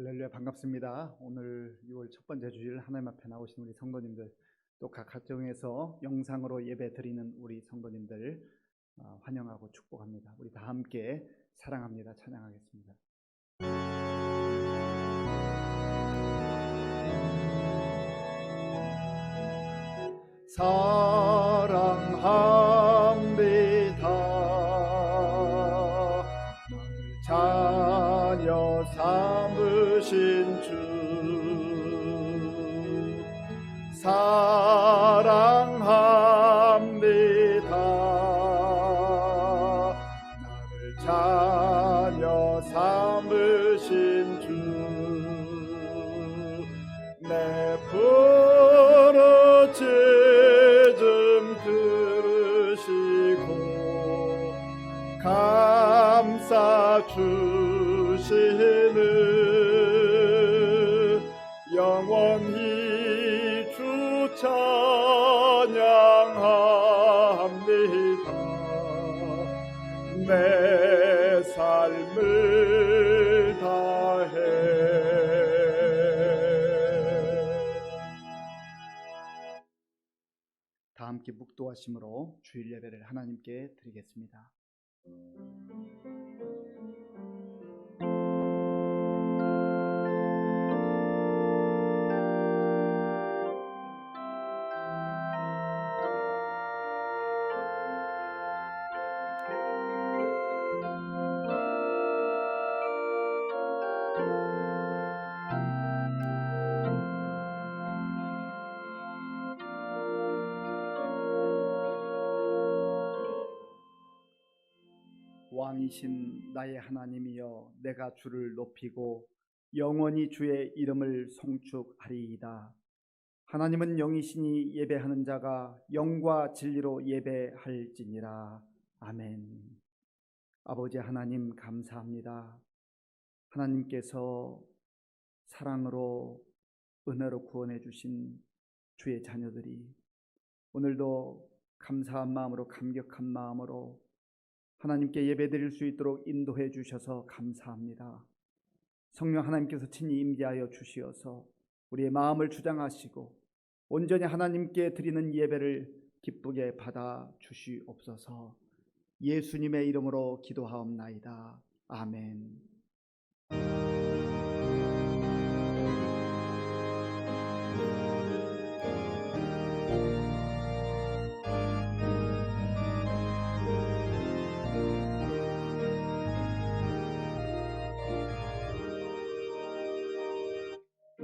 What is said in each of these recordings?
할렐루야, 반갑습니다. 오늘 6월 첫 번째 주일 하나님 앞에 나오신 우리 성도님들, 또 각 가정에서 영상으로 예배 드리는 우리 성도님들 환영하고 축복합니다. 우리 다 함께 사랑합니다 찬양하겠습니다. 사랑합니다. 나를 자녀 삼으신 주 사랑합니다. 나를 자녀 삼으신 주 내 부르짖음 들으시고 감싸 주시는 영원히 주 찬양합니다. 내 삶을 다해 다 함께 묵도하심으로 주일 예배를 하나님께 드리겠습니다. 왕이신 나의 하나님이여, 내가 주를 높이고 영원히 주의 이름을 송축하리이다. 하나님은 영이시니 예배하는 자가 영과 진리로 예배할지니라. 아멘. 아버지 하나님 감사합니다. 하나님께서 사랑으로 은혜로 구원해 주신 주의 자녀들이 오늘도 감사한 마음으로 감격한 마음으로 하나님께 예배드릴 수 있도록 인도해 주셔서 감사합니다. 성령 하나님께서 친히 임재하여 주시어서 우리의 마음을 주장하시고 온전히 하나님께 드리는 예배를 기쁘게 받아 주시옵소서. 예수님의 이름으로 기도하옵나이다. 아멘.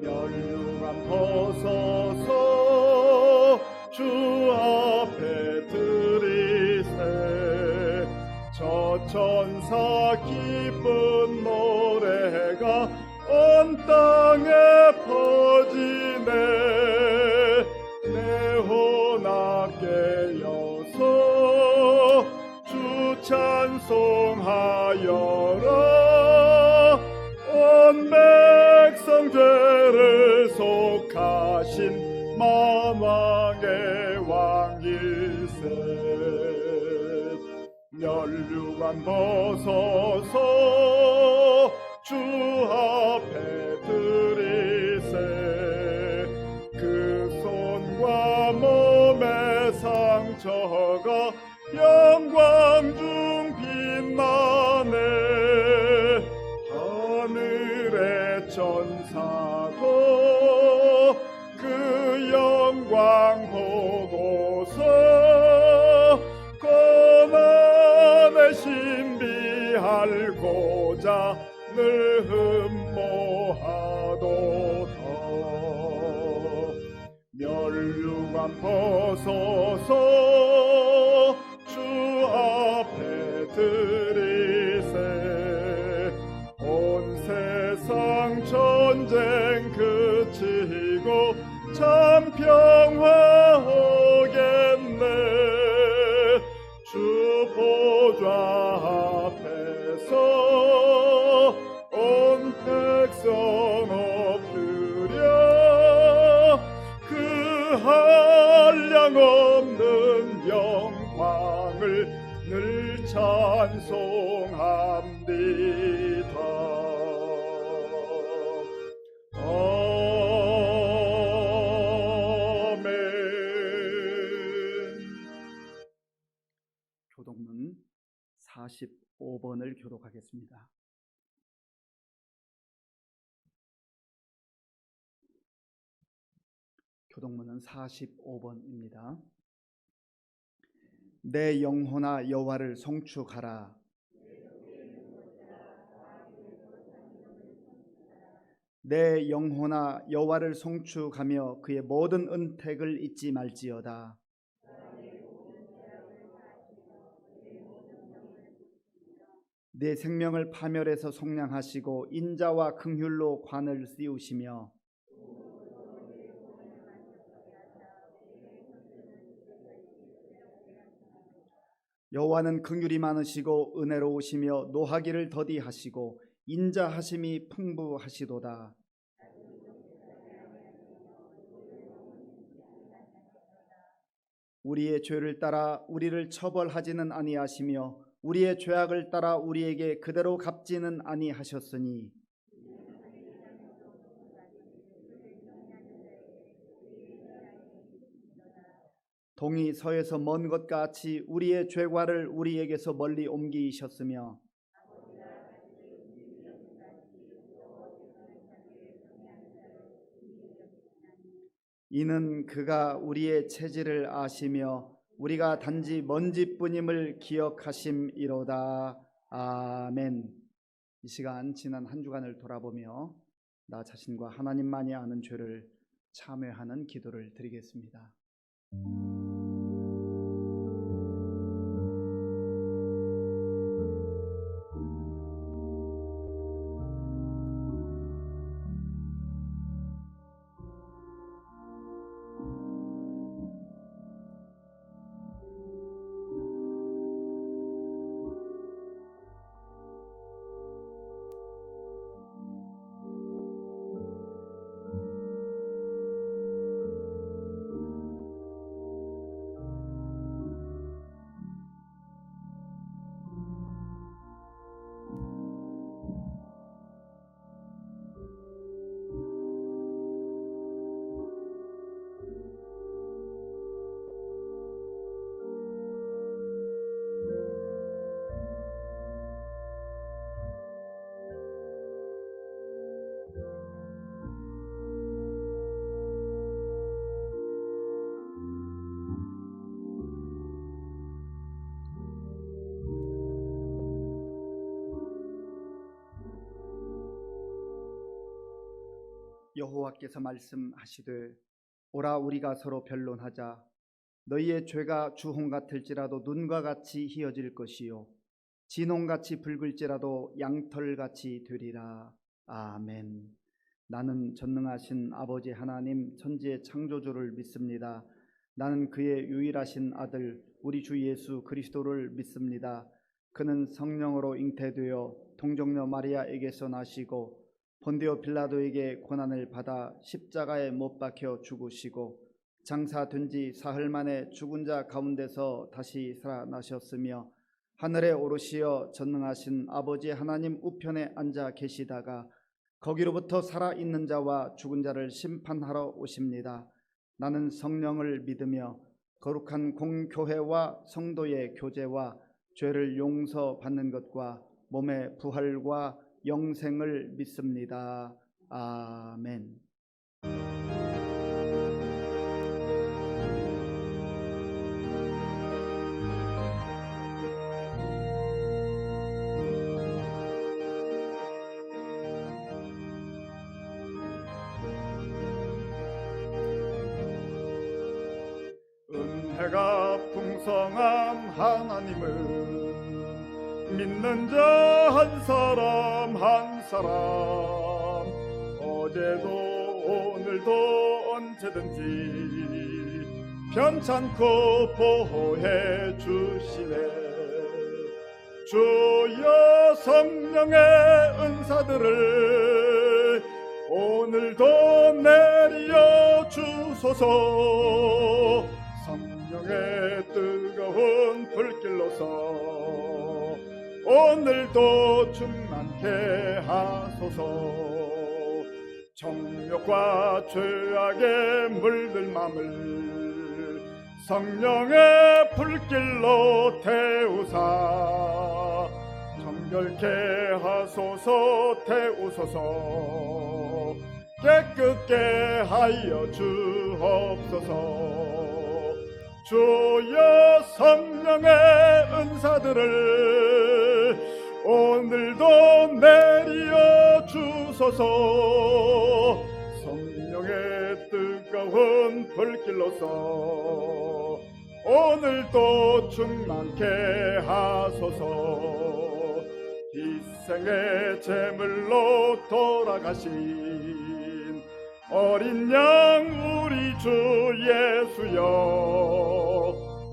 멸류관 벗어서 주 앞에 드리세. 저 천사 기쁜 노래가 온 땅에 퍼지네. 내 혼합 깨어서 주 찬송하여라. 온 백성 죄를 속하신 만왕의 왕일세. 멸류관 벗어서 주 앞에 드리세. 그 손과 몸의 상처가 영광 중 빛나네. 하늘의 천사도 그 영광 보고서 고난의 신비할고자 늘 흠모하도다. 멸류관 벗어서 주 앞에 드리세. 온 세상 전쟁 그치고 참 평화 오겠네. 주 보좌 앞에서 온 백성 엎드려 그 한량 없는 영광을 늘 찬송합니다. 5번을 교독하겠습니다. 교독문은 45번입니다. 내 영혼아 여호와를 송축하라. 내 영혼아 여호와를 송축하며 그의 모든 은택을 잊지 말지어다. 내 생명을 파멸해서 속량하시고 인자와 긍휼로 관을 씌우시며 여호와는 긍휼이 많으시고 은혜로우시며 노하기를 더디하시고 인자하심이 풍부하시도다. 우리의 죄를 따라 우리를 처벌하지는 아니하시며 우리의 죄악을 따라 우리에게 그대로 갚지는 아니하셨으니 동이 서에서 먼 것 같이 우리의 죄과를 우리에게서 멀리 옮기셨으며 이는 그가 우리의 체질을 아시며 우리가 단지 먼지뿐임을 기억하심이로다. 아멘. 이 시간 지난 한 주간을 돌아보며 나 자신과 하나님만이 아는 죄를 참회하는 기도를 드리겠습니다. 여호와께서 말씀하시되 오라 우리가 서로 변론하자. 너희의 죄가 주홍 같을지라도 눈과 같이 희어질 것이요 진홍같이 붉을지라도 양털같이 되리라. 아멘. 나는 전능하신 아버지 하나님 천지의 창조주를 믿습니다. 나는 그의 유일하신 아들 우리 주 예수 그리스도를 믿습니다. 그는 성령으로 잉태되어 동정녀 마리아에게서 나시고 본디오 빌라도에게 고난을 받아 십자가에 못 박혀 죽으시고 장사된 지 사흘 만에 죽은 자 가운데서 다시 살아나셨으며 하늘에 오르시어 전능하신 아버지 하나님 우편에 앉아 계시다가 거기로부터 살아있는 자와 죽은 자를 심판하러 오십니다. 나는 성령을 믿으며 거룩한 공교회와 성도의 교제와 죄를 용서받는 것과 몸의 부활과 영생을 믿습니다. 아멘. 은혜가 풍성한 하나님을 믿는 자 한 사람 한 사람 어제도 오늘도 언제든지 편찮고 보호해 주시네. 주여 성령의 은사들을 오늘도 내려 주소서. 성령의 뜨거운 불길로서 오늘도 충만케 하소서. 정욕과 죄악에 물들 맘을 성령의 불길로 태우사 정결케 하소서. 태우소서. 깨끗게 하여 주옵소서. 주여 성령의 은사들을 오늘도 내려 주소서. 성령의 뜨거운 불길로서 오늘도 충만케 하소서. 희생의 제물로 돌아가신 어린 양 우리 주 예수여,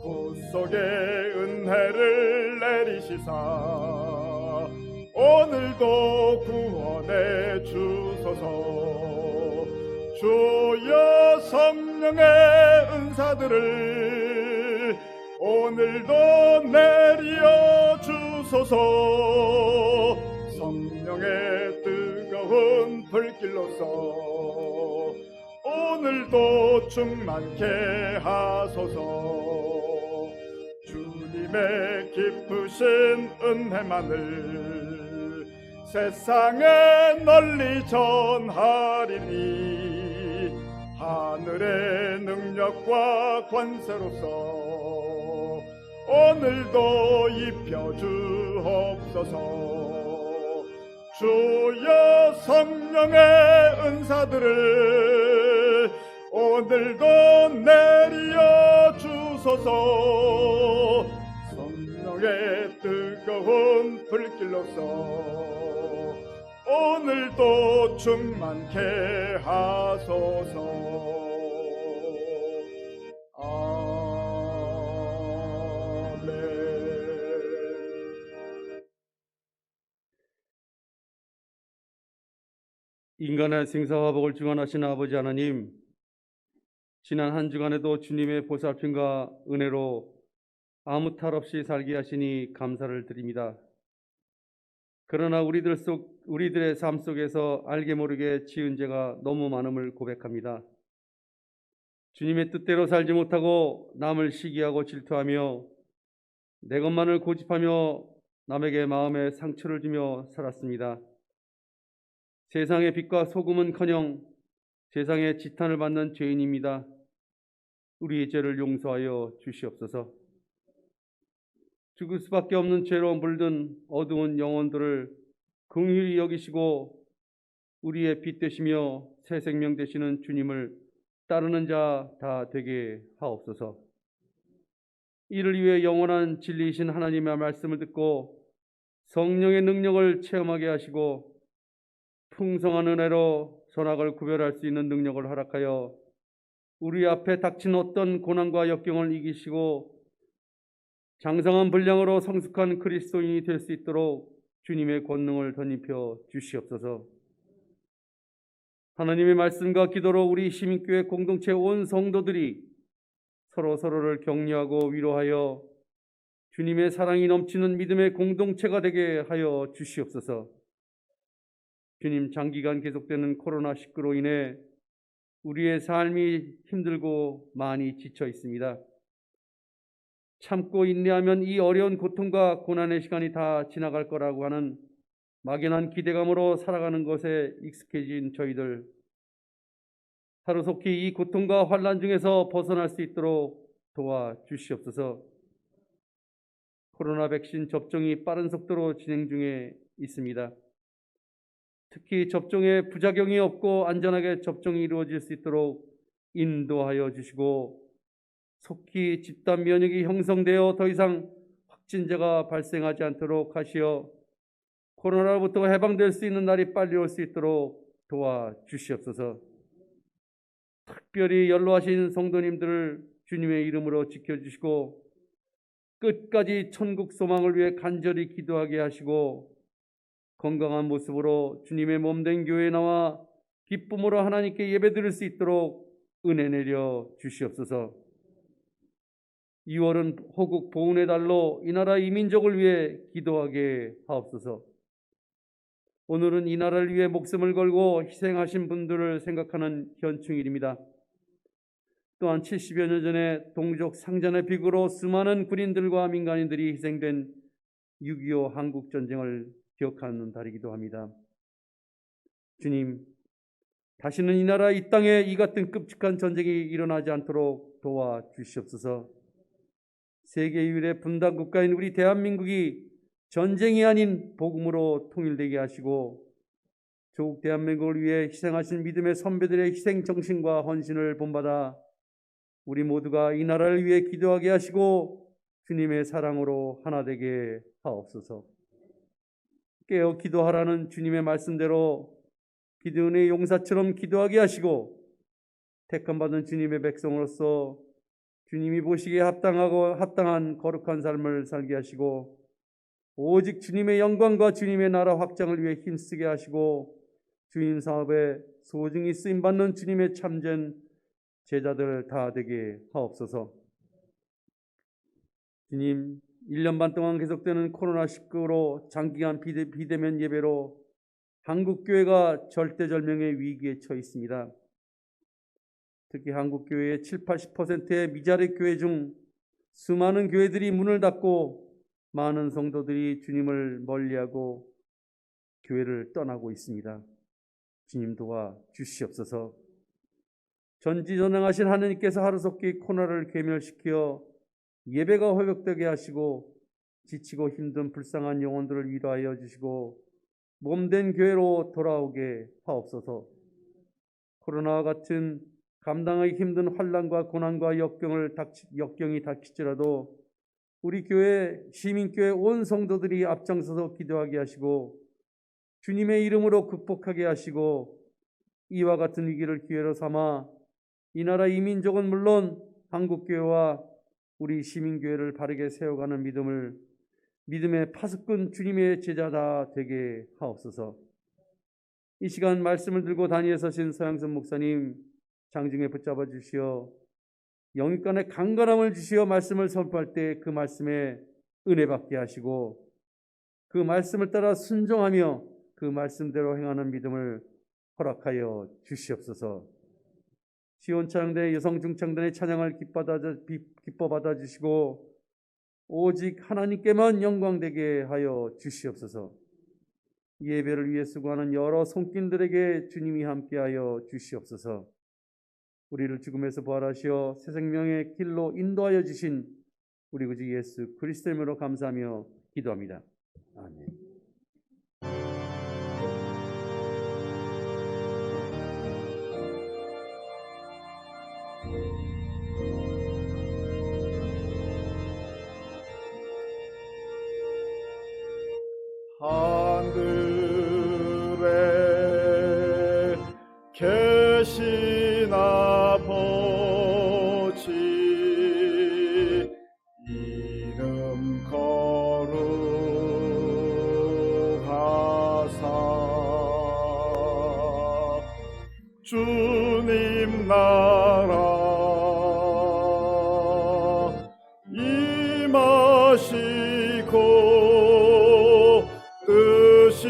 구속의 은혜를 내리시사 오늘도 구원해 주소서. 주여 성령의 은사들을 오늘도 내려 주소서. 성령의 뜨거운 불길로서 오늘도 충만케 하소서. 주님의 깊으신 은혜만을 세상에 널리 전하리니 하늘의 능력과 권세로서 오늘도 입혀 주옵소서. 주여 성령의 은사들을 오늘도 내려 주소서. 성령의 뜨거운 불길로서 오늘도 충만케 하소서. 인간의 생사와 복을 주관하신 아버지 하나님, 지난 한 주간에도 주님의 보살핌과 은혜로 아무 탈 없이 살게 하시니 감사를 드립니다. 그러나 우리들의 삶 속에서 알게 모르게 지은 죄가 너무 많음을 고백합니다. 주님의 뜻대로 살지 못하고 남을 시기하고 질투하며 내 것만을 고집하며 남에게 마음에 상처를 주며 살았습니다. 세상의 빛과 소금은커녕 세상의 지탄을 받는 죄인입니다. 우리의 죄를 용서하여 주시옵소서. 죽을 수밖에 없는 죄로 물든 어두운 영혼들을 긍휼히 여기시고 우리의 빛 되시며 새 생명 되시는 주님을 따르는 자 다 되게 하옵소서. 이를 위해 영원한 진리이신 하나님의 말씀을 듣고 성령의 능력을 체험하게 하시고 풍성한 은혜로 선악을 구별할 수 있는 능력을 허락하여 우리 앞에 닥친 어떤 고난과 역경을 이기시고 장성한 분량으로 성숙한 그리스도인이 될 수 있도록 주님의 권능을 덧입혀 주시옵소서. 하나님의 말씀과 기도로 우리 시민교회 공동체 온 성도들이 서로를 격려하고 위로하여 주님의 사랑이 넘치는 믿음의 공동체가 되게 하여 주시옵소서. 주님, 장기간 계속되는 코로나19로 인해 우리의 삶이 힘들고 많이 지쳐 있습니다. 참고 인내하면 이 어려운 고통과 고난의 시간이 다 지나갈 거라고 하는 막연한 기대감으로 살아가는 것에 익숙해진 저희들, 하루속히 이 고통과 환난 중에서 벗어날 수 있도록 도와주시옵소서. 코로나 백신 접종이 빠른 속도로 진행 중에 있습니다. 특히 접종에 부작용이 없고 안전하게 접종이 이루어질 수 있도록 인도하여 주시고 속히 집단 면역이 형성되어 더 이상 확진자가 발생하지 않도록 하시어 코로나로부터 해방될 수 있는 날이 빨리 올 수 있도록 도와주시옵소서. 특별히 연로하신 성도님들을 주님의 이름으로 지켜주시고 끝까지 천국 소망을 위해 간절히 기도하게 하시고 건강한 모습으로 주님의 몸된 교회에 나와 기쁨으로 하나님께 예배드릴 수 있도록 은혜 내려 주시옵소서. 2월은 호국 보훈의 달로 이 나라 이 민족을 위해 기도하게 하옵소서. 오늘은 이 나라를 위해 목숨을 걸고 희생하신 분들을 생각하는 현충일입니다. 또한 70여 년 전에 동족 상잔의 비극으로 수많은 군인들과 민간인들이 희생된 6.25 한국 전쟁을 기억하는 달이기도 합니다. 주님, 다시는 이 나라 이 땅에 이 같은 끔찍한 전쟁이 일어나지 않도록 도와주시옵소서. 세계 유일의 분단 국가인 우리 대한민국이 전쟁이 아닌 복음으로 통일되게 하시고 조국 대한민국을 위해 희생하신 믿음의 선배들의 희생 정신과 헌신을 본받아 우리 모두가 이 나라를 위해 기도하게 하시고 주님의 사랑으로 하나 되게 하옵소서. 깨어 기도하라는 주님의 말씀대로 기드온의 용사처럼 기도하게 하시고 택함 받은 주님의 백성으로서 주님이 보시기에 합당한 거룩한 삶을 살게 하시고 오직 주님의 영광과 주님의 나라 확장을 위해 힘쓰게 하시고 주인 사업에 소중히 쓰임 받는 주님의 참된 제자들 다 되게 하옵소서. 주님, 1년 반 동안 계속되는 코로나19로 장기간 비대면 예배로 한국교회가 절대절명의 위기에 처해 있습니다. 특히 한국교회의 70~80%의 미자립 교회 중 수많은 교회들이 문을 닫고 많은 성도들이 주님을 멀리하고 교회를 떠나고 있습니다. 주님 도와 주시옵소서. 전지전능하신 하느님께서 하루속히 코로나를 괴멸시켜 예배가 회복되게 하시고 지치고 힘든 불쌍한 영혼들을 위로하여 주시고 몸된 교회로 돌아오게 하옵소서. 코로나와 같은 감당하기 힘든 환난과 고난과 역경이 닥칠지라도 우리 교회 시민교회 온 성도들이 앞장서서 기도하게 하시고 주님의 이름으로 극복하게 하시고 이와 같은 위기를 기회로 삼아 이 나라 이 민족은 물론 한국교회와 우리 시민교회를 바르게 세워가는 믿음의 파수꾼 주님의 제자다 되게 하옵소서. 이 시간 말씀을 들고 단위에 서신 서양선 목사님 장중에 붙잡아 주시어 영육간의 강건함을 주시어 말씀을 선포할 때 그 말씀에 은혜 받게 하시고 그 말씀을 따라 순종하며 그 말씀대로 행하는 믿음을 허락하여 주시옵소서. 시온 찬양대 여성 중창단의 찬양을 기뻐 받아 주시고 오직 하나님께만 영광되게 하여 주시옵소서. 예배를 위해 수고하는 여러 손길들에게 주님이 함께하여 주시옵소서. 우리를 죽음에서 부활하시어 새 생명의 길로 인도하여 주신 우리 구주 예수 그리스도 이름으로 감사하며 기도합니다. 아멘. 하늘에 계신 아버지 이름 거룩하사 주님 나라 임하시고 뜻이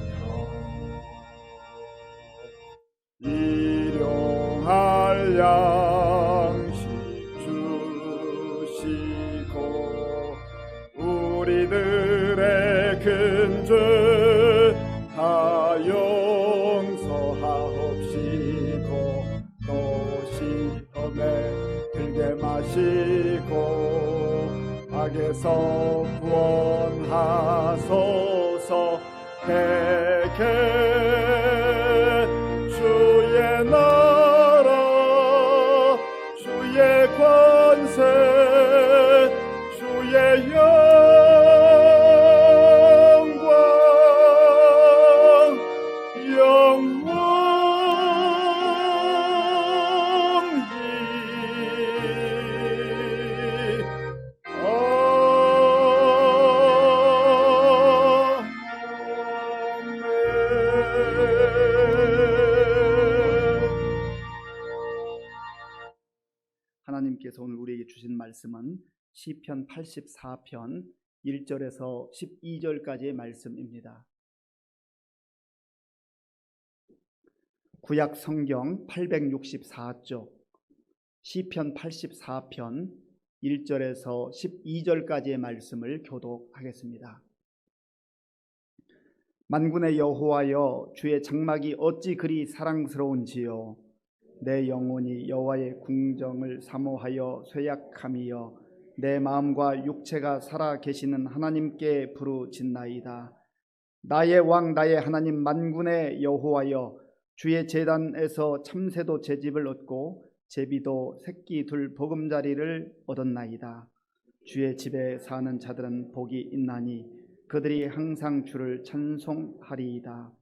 이루어지리다. 일용할 양식 주시고 우리들의 큰 죄 다 용서하옵시고 또 시험에 들게 마시고 악에서 구원하소서. 대개 주의 나라 주의 권세 주의 영광 영원히 하나님께서 오늘 우리에게 주신 말씀은 시편 84편 1절에서 12절까지의 말씀입니다. 구약 성경 864쪽 시편 84편 1절에서 12절까지의 말씀을 교독하겠습니다. 만군의 여호와여, 주의 장막이 어찌 그리 사랑스러운지요. 내 영혼이 여호와의 궁정을 사모하여 쇠약함이여, 내 마음과 육체가 살아 계시는 하나님께 부르짖나이다. 나의 왕 나의 하나님 만군의 여호와여, 주의 제단에서 참새도 제 집을 얻고 제비도 새끼 둘 보금자리를 얻었나이다. 주의 집에 사는 자들은 복이 있나니 그들이 항상 주를 찬송하리이다.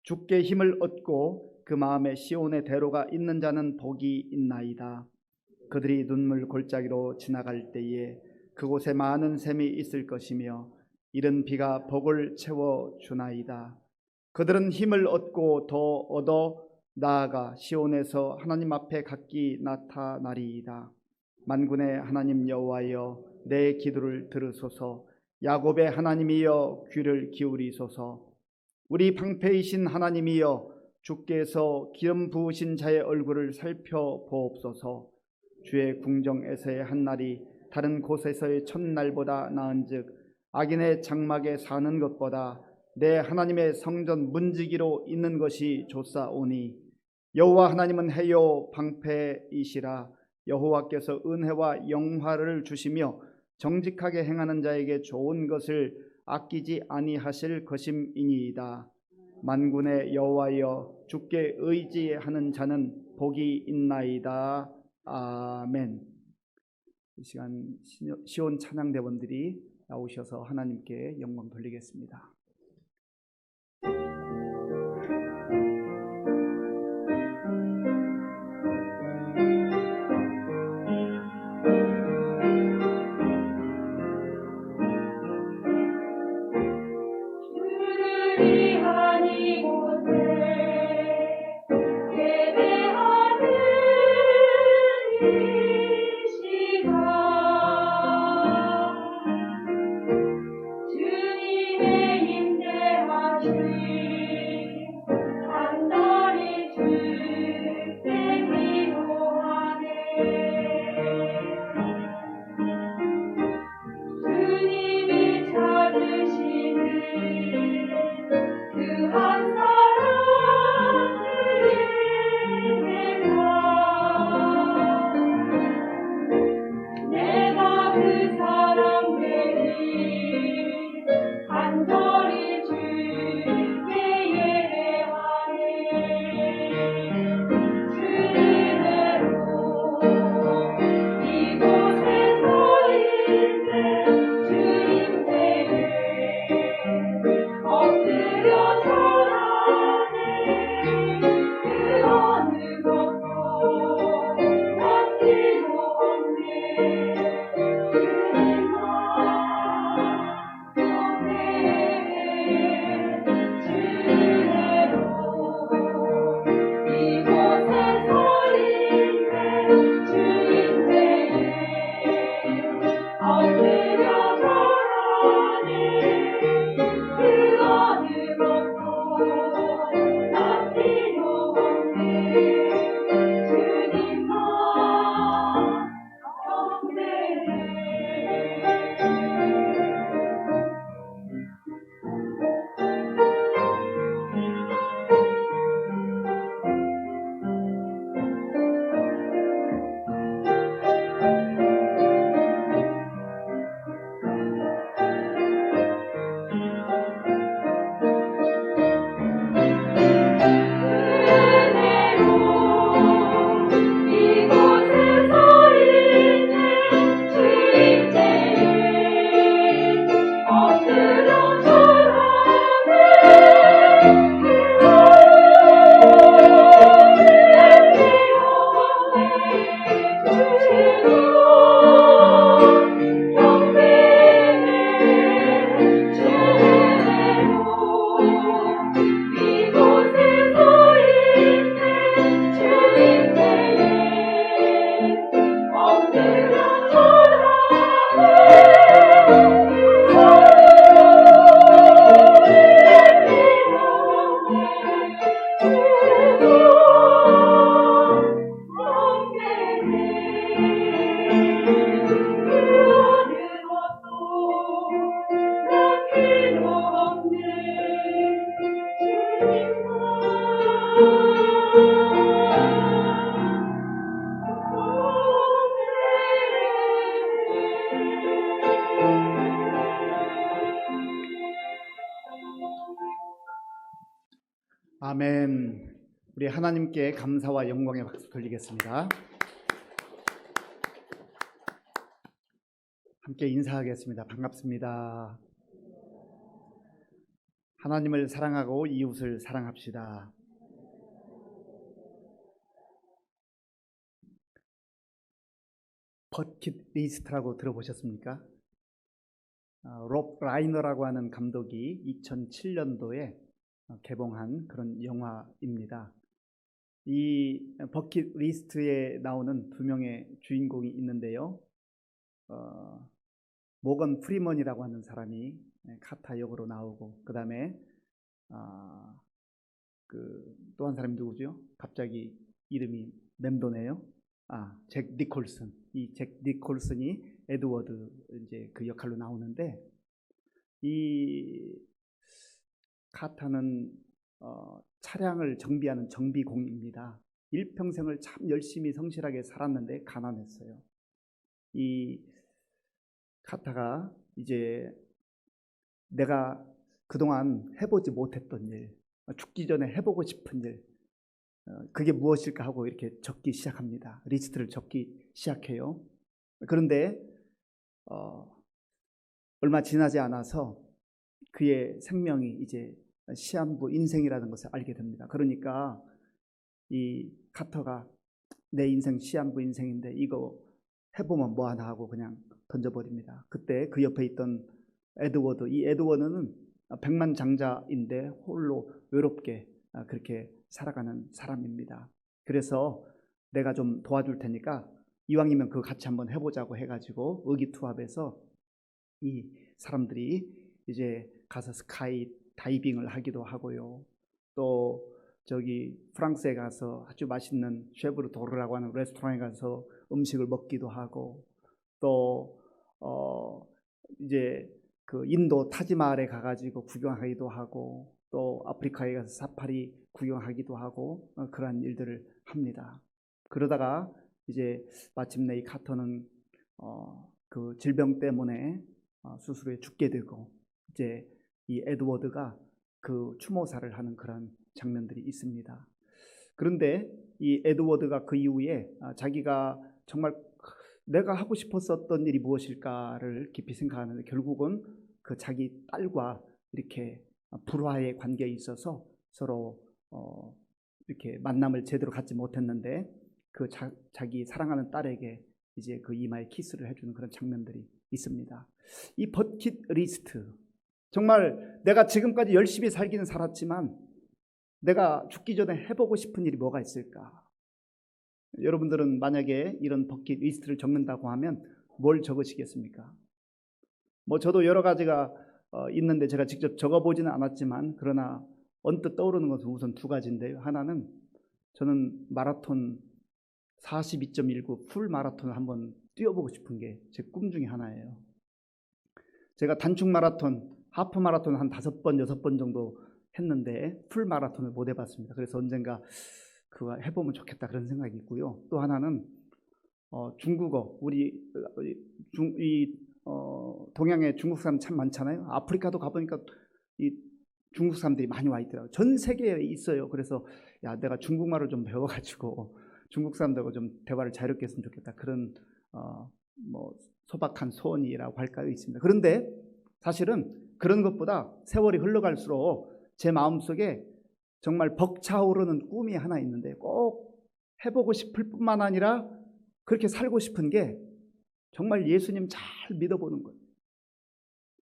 주께 힘을 얻고 그 마음에 시온의 대로가 있는 자는 복이 있나이다. 그들이 눈물 골짜기로 지나갈 때에 그곳에 많은 샘이 있을 것이며 이른 비가 복을 채워주나이다. 그들은 힘을 얻고 더 얻어 나아가 시온에서 하나님 앞에 각기 나타나리이다. 만군의 하나님 여호와여, 내 기도를 들으소서. 야곱의 하나님이여, 귀를 기울이소서. 우리 방패이신 하나님이여, 주께서 기름 부으신 자의 얼굴을 살펴보옵소서. 주의 궁정에서의 한 날이 다른 곳에서의 첫날보다 나은즉 악인의 장막에 사는 것보다 내 하나님의 성전 문지기로 있는 것이 좋사오니, 여호와 하나님은 해요 방패이시라. 여호와께서 은혜와 영화를 주시며 정직하게 행하는 자에게 좋은 것을 아끼지 아니하실 것임이니이다. 만군의 여호와여, 주께 의지하는 자는 복이 있나이다. 아멘. 이 시간 시온 찬양대원들이 나오셔서 하나님께 영광 돌리겠습니다. 아멘. 우리 하나님께 감사와 영광의 박수 돌리겠습니다. 함께 인사하겠습니다. 반갑습니다. 하나님을 사랑하고 이웃을 사랑합시다. 버킷리스트라고 들어보셨습니까? 롭 라이너라고 하는 감독이 2007년도에 개봉한 그런 영화입니다. 이 버킷리스트에 나오는 두 명의 주인공이 있는데요. 모건 프리먼이라고 하는 사람이 카타 역으로 나오고, 그 다음에 또 한 사람이 누구죠? 갑자기 이름이 맴도네요. 잭 니콜슨. 이 잭 니콜슨이 에드워드 이제 그 역할로 나오는데, 이 카타는 차량을 정비하는 정비공입니다. 일평생을 참 열심히 성실하게 살았는데 가난했어요. 이 카타가 이제 내가 그동안 해보지 못했던 일, 죽기 전에 해보고 싶은 일, 그게 무엇일까 하고 이렇게 적기 시작합니다. 리스트를 적기 시작해요. 그런데 얼마 지나지 않아서 그의 생명이 이제 시한부 인생이라는 것을 알게 됩니다. 그러니까 이 카터가 내 인생 시한부 인생인데 이거 해보면 뭐하나 하고 그냥 던져버립니다. 그때 그 옆에 있던 에드워드, 이 에드워드는 백만장자인데 홀로 외롭게 그렇게 살아가는 사람입니다. 그래서 내가 좀 도와줄 테니까 이왕이면 그거 같이 한번 해보자고 해가지고 의기투합해서 이 사람들이 이제 가서 스카이 다이빙을 하기도 하고요. 또 저기 프랑스에 가서 아주 맛있는 쉐브르 도르라고 하는 레스토랑에 가서 음식을 먹기도 하고, 또 이제 그 인도 타지마할에 가가지고 구경하기도 하고, 또 아프리카에 가서 사파리 구경하기도 하고, 그러한 일들을 합니다. 그러다가 이제 마침내 이 카터는 그 질병 때문에 수술에 죽게 되고, 이제 이 에드워드가 그 추모사를 하는 그런 장면들이 있습니다. 그런데 이 에드워드가 그 이후에 자기가 정말 내가 하고 싶었었던 일이 무엇일까를 깊이 생각하는데, 결국은 그 자기 딸과 이렇게 불화의 관계에 있어서 서로 이렇게 만남을 제대로 갖지 못했는데, 그 자기 사랑하는 딸에게 이제 그 이마에 키스를 해주는 그런 장면들이 있습니다. 이 버킷리스트, 정말 내가 지금까지 열심히 살기는 살았지만 내가 죽기 전에 해보고 싶은 일이 뭐가 있을까? 여러분들은 만약에 이런 버킷리스트를 적는다고 하면 뭘 적으시겠습니까? 뭐 저도 여러 가지가 있는데 제가 직접 적어보지는 않았지만, 그러나 언뜻 떠오르는 것은 우선 두 가지인데요. 하나는 저는 마라톤 42.19 풀 마라톤을 한번 뛰어보고 싶은 게 제 꿈 중에 하나예요. 제가 단축 마라톤, 하프 마라톤 한 5번, 6번 정도 했는데 풀 마라톤을 못 해봤습니다. 그래서 언젠가 그거 해보면 좋겠다 그런 생각이 있고요. 또 하나는 중국어, 동양에 중국 사람 참 많잖아요. 아프리카도 가보니까 이 중국 사람들이 많이 와 있더라고요. 전 세계에 있어요. 그래서 내가 중국말을 좀 배워가지고 중국 사람들하고 좀 대화를 자유롭게 했으면 좋겠다, 그런 뭐 소박한 소원이라고 할까요, 있습니다. 그런데 사실은 그런 것보다 세월이 흘러갈수록 제 마음속에 정말 벅차오르는 꿈이 하나 있는데, 꼭 해보고 싶을 뿐만 아니라 그렇게 살고 싶은 게 정말 예수님 잘 믿어보는 거예요.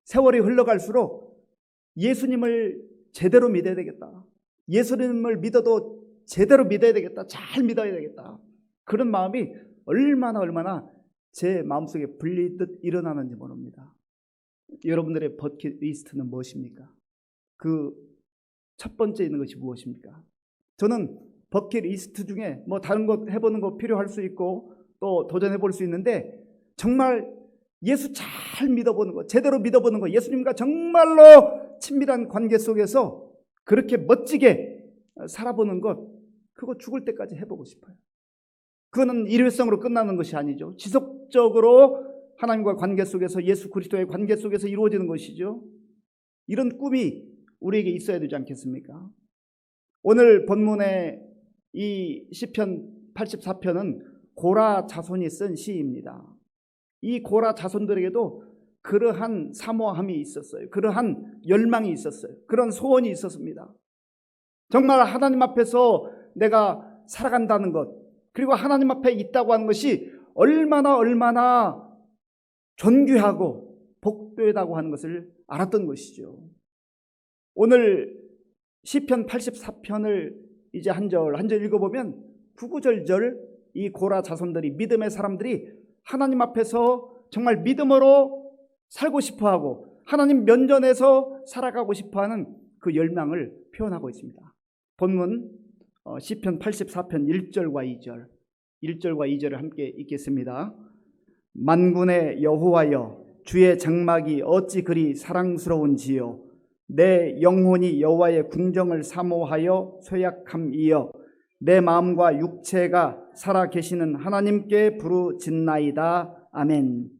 세월이 흘러갈수록 예수님을 제대로 믿어야 되겠다, 예수님을 믿어도 제대로 믿어야 되겠다, 잘 믿어야 되겠다, 그런 마음이 얼마나 제 마음속에 불리듯 일어나는지 모릅니다. 여러분들의 버킷리스트는 무엇입니까? 그 첫 번째 있는 것이 무엇입니까? 저는 버킷리스트 중에 뭐 다른 것 해보는 거 필요할 수 있고 또 도전해 볼 수 있는데, 정말 예수 잘 믿어보는 것, 제대로 믿어보는 것, 예수님과 정말로 친밀한 관계 속에서 그렇게 멋지게 살아보는 것, 그거 죽을 때까지 해보고 싶어요. 그거는 일회성으로 끝나는 것이 아니죠. 지속적으로 하나님과 관계 속에서, 예수 그리스도의 관계 속에서 이루어지는 것이죠. 이런 꿈이 우리에게 있어야 되지 않겠습니까? 오늘 본문의 이 시편 84편은 고라 자손이 쓴 시입니다. 이 고라 자손들에게도 그러한 사모함이 있었어요. 그러한 열망이 있었어요. 그런 소원이 있었습니다. 정말 하나님 앞에서 내가 살아간다는 것, 그리고 하나님 앞에 있다고 하는 것이 얼마나 존귀하고 복되다고 하는 것을 알았던 것이죠. 오늘 시편 84편을 이제 한 절 읽어보면 구구절절 이 고라 자손들이, 믿음의 사람들이 하나님 앞에서 정말 믿음으로 살고 싶어하고 하나님 면전에서 살아가고 싶어하는 그 열망을 표현하고 있습니다. 본문 시편 84편 1절과 2절을 함께 읽겠습니다. 만군의 여호와여, 주의 장막이 어찌 그리 사랑스러운지요. 내 영혼이 여호와의 궁정을 사모하여 쇠약함이여. 내 마음과 육체가 살아계시는 하나님께 부르짖나이다. 아멘.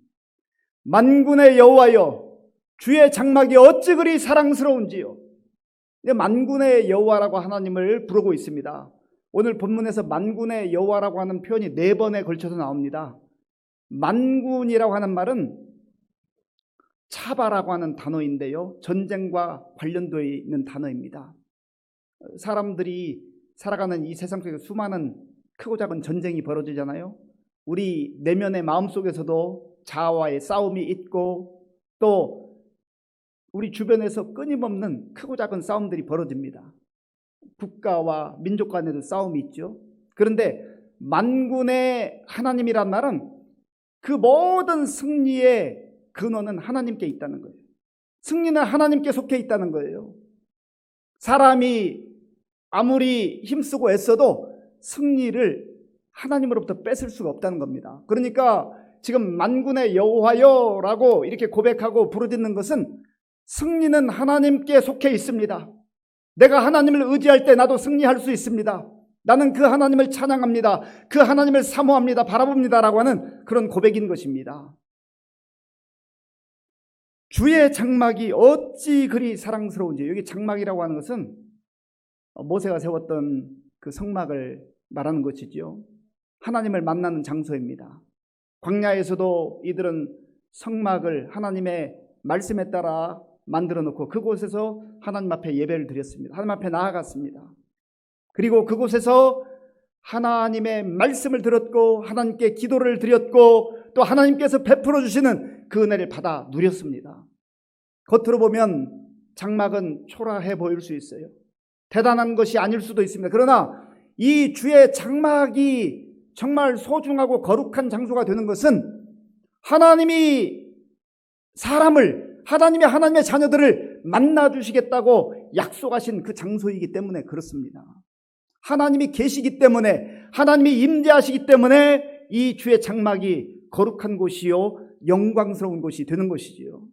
만군의 여호와여, 주의 장막이 어찌 그리 사랑스러운지요. 만군의 여호와라고 하나님을 부르고 있습니다. 오늘 본문에서 만군의 여호와라고 하는 표현이 4번에 걸쳐서 나옵니다. 만군이라고 하는 말은 차바라고 하는 단어인데요, 전쟁과 관련되어 있는 단어입니다. 사람들이 살아가는 이 세상 속에 수많은 크고 작은 전쟁이 벌어지잖아요. 우리 내면의 마음속에서도 자아와의 싸움이 있고, 또 우리 주변에서 끊임없는 크고 작은 싸움들이 벌어집니다. 국가와 민족 간에도 싸움이 있죠. 그런데 만군의 하나님이란 말은 그 모든 승리의 근원은 하나님께 있다는 거예요. 승리는 하나님께 속해 있다는 거예요. 사람이 아무리 힘쓰고 애써도 승리를 하나님으로부터 뺏을 수가 없다는 겁니다. 그러니까 지금 만군의 여호와여라고 이렇게 고백하고 부르짖는 것은 승리는 하나님께 속해 있습니다. 내가 하나님을 의지할 때 나도 승리할 수 있습니다. 나는 그 하나님을 찬양합니다. 그 하나님을 사모합니다. 바라봅니다라고 하는 그런 고백인 것입니다. 주의 장막이 어찌 그리 사랑스러운지, 여기 장막이라고 하는 것은 모세가 세웠던 그 성막을 말하는 것이지요. 하나님을 만나는 장소입니다. 광야에서도 이들은 성막을 하나님의 말씀에 따라 만들어 놓고 그곳에서 하나님 앞에 예배를 드렸습니다. 하나님 앞에 나아갔습니다. 그리고 그곳에서 하나님의 말씀을 들었고 하나님께 기도를 드렸고 또 하나님께서 베풀어 주시는 그 은혜를 받아 누렸습니다. 겉으로 보면 장막은 초라해 보일 수 있어요. 대단한 것이 아닐 수도 있습니다. 그러나 이 주의 장막이 정말 소중하고 거룩한 장소가 되는 것은 하나님이 하나님의 자녀들을 만나주시겠다고 약속하신 그 장소이기 때문에 그렇습니다. 하나님이 계시기 때문에, 하나님이 임재하시기 때문에 이 주의 장막이 거룩한 곳이요 영광스러운 곳이 되는 것이지요.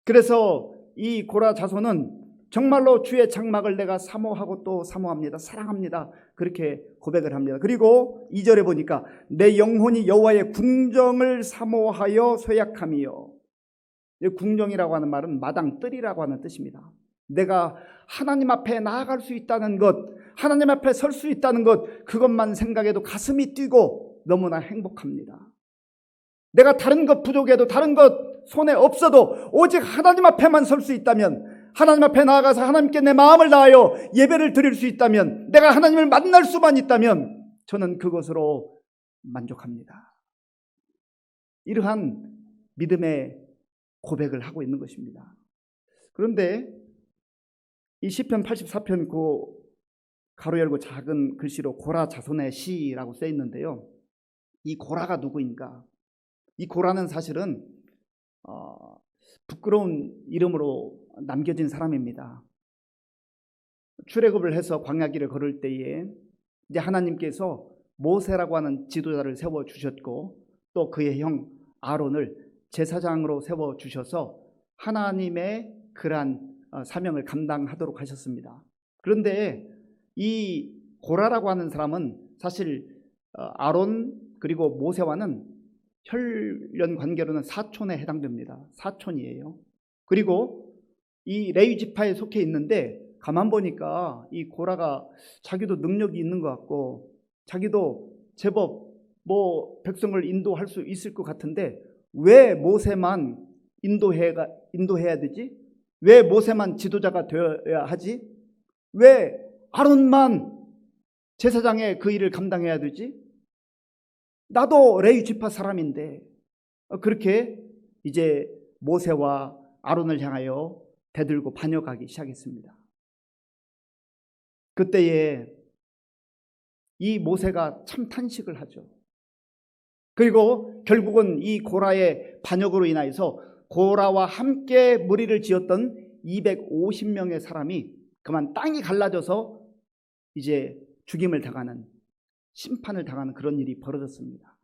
그래서 이 고라 자손은 정말로 주의 장막을 내가 사모하고 또 사모합니다. 사랑합니다. 그렇게 고백을 합니다. 그리고 2절에 보니까 내 영혼이 여호와의 궁정을 사모하여 쇠약함이요. 궁정이라고 하는 말은 마당, 뜰이라고 하는 뜻입니다. 내가 하나님 앞에 나아갈 수 있다는 것, 하나님 앞에 설 수 있다는 것, 그것만 생각해도 가슴이 뛰고 너무나 행복합니다. 내가 다른 것 부족해도, 다른 것 손에 없어도 오직 하나님 앞에만 설 수 있다면, 하나님 앞에 나아가서 하나님께 내 마음을 다하여 예배를 드릴 수 있다면, 내가 하나님을 만날 수만 있다면 저는 그것으로 만족합니다. 이러한 믿음의 고백을 하고 있는 것입니다. 그런데 이 시편 84편 그 가로 열고 작은 글씨로 고라 자손의 시라고 써 있는데요. 이 고라가 누구인가? 이 고라는 사실은 부끄러운 이름으로 남겨진 사람입니다. 출애굽을 해서 광야길을 걸을 때에 이제 하나님께서 모세라고 하는 지도자를 세워 주셨고 또 그의 형 아론을 제사장으로 세워 주셔서 하나님의 그러한 사명을 감당하도록 하셨습니다. 그런데 이 고라라고 하는 사람은 사실 아론 그리고 모세와는 혈연 관계로는 사촌에 해당됩니다. 사촌이에요. 그리고 이 레위 지파에 속해 있는데 가만 보니까 이 고라가 자기도 능력이 있는 것 같고 자기도 제법 백성을 인도할 수 있을 것 같은데 왜 모세만 인도해야 되지? 왜 모세만 지도자가 되어야 하지? 왜 아론만 제사장의 그 일을 감당해야 되지? 나도 레위 지파 사람인데. 그렇게 이제 모세와 아론을 향하여 대들고 반역하기 시작했습니다. 그때에 이 모세가 참 탄식을 하죠. 그리고 결국은 이 고라의 반역으로 인하여서 고라와 함께 무리를 지었던 250명의 사람이 그만 땅이 갈라져서 이제 죽임을 당하는, 심판을 당하는 그런 일이 벌어졌습니다.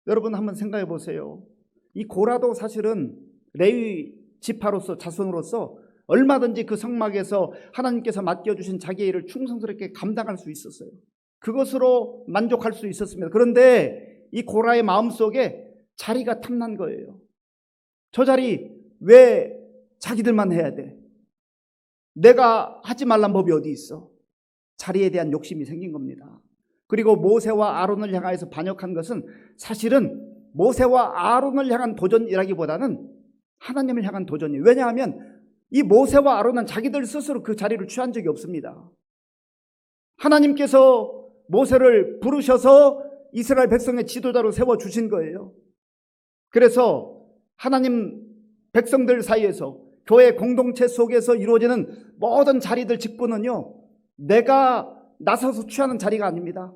여러분 한번 생각해 보세요. 이 고라도 사실은 레위 지파로서, 자손으로서 얼마든지 그 성막에서 하나님께서 맡겨주신 자기의 일을 충성스럽게 감당할 수 있었어요. 그것으로 만족할 수 있었습니다. 그런데 이 고라의 마음속에 자리가 탐난 거예요. 저 자리 왜 자기들만 해야 돼? 내가 하지 말란 법이 어디 있어? 자리에 대한 욕심이 생긴 겁니다. 그리고 모세와 아론을 향하여서 반역한 것은 사실은 모세와 아론을 향한 도전이라기보다는 하나님을 향한 도전이에요. 왜냐하면 이 모세와 아론은 자기들 스스로 그 자리를 취한 적이 없습니다. 하나님께서 모세를 부르셔서 이스라엘 백성의 지도자로 세워주신 거예요. 그래서 하나님 백성들 사이에서 교회 공동체 속에서 이루어지는 모든 자리들 직분은요, 내가 나서서 취하는 자리가 아닙니다.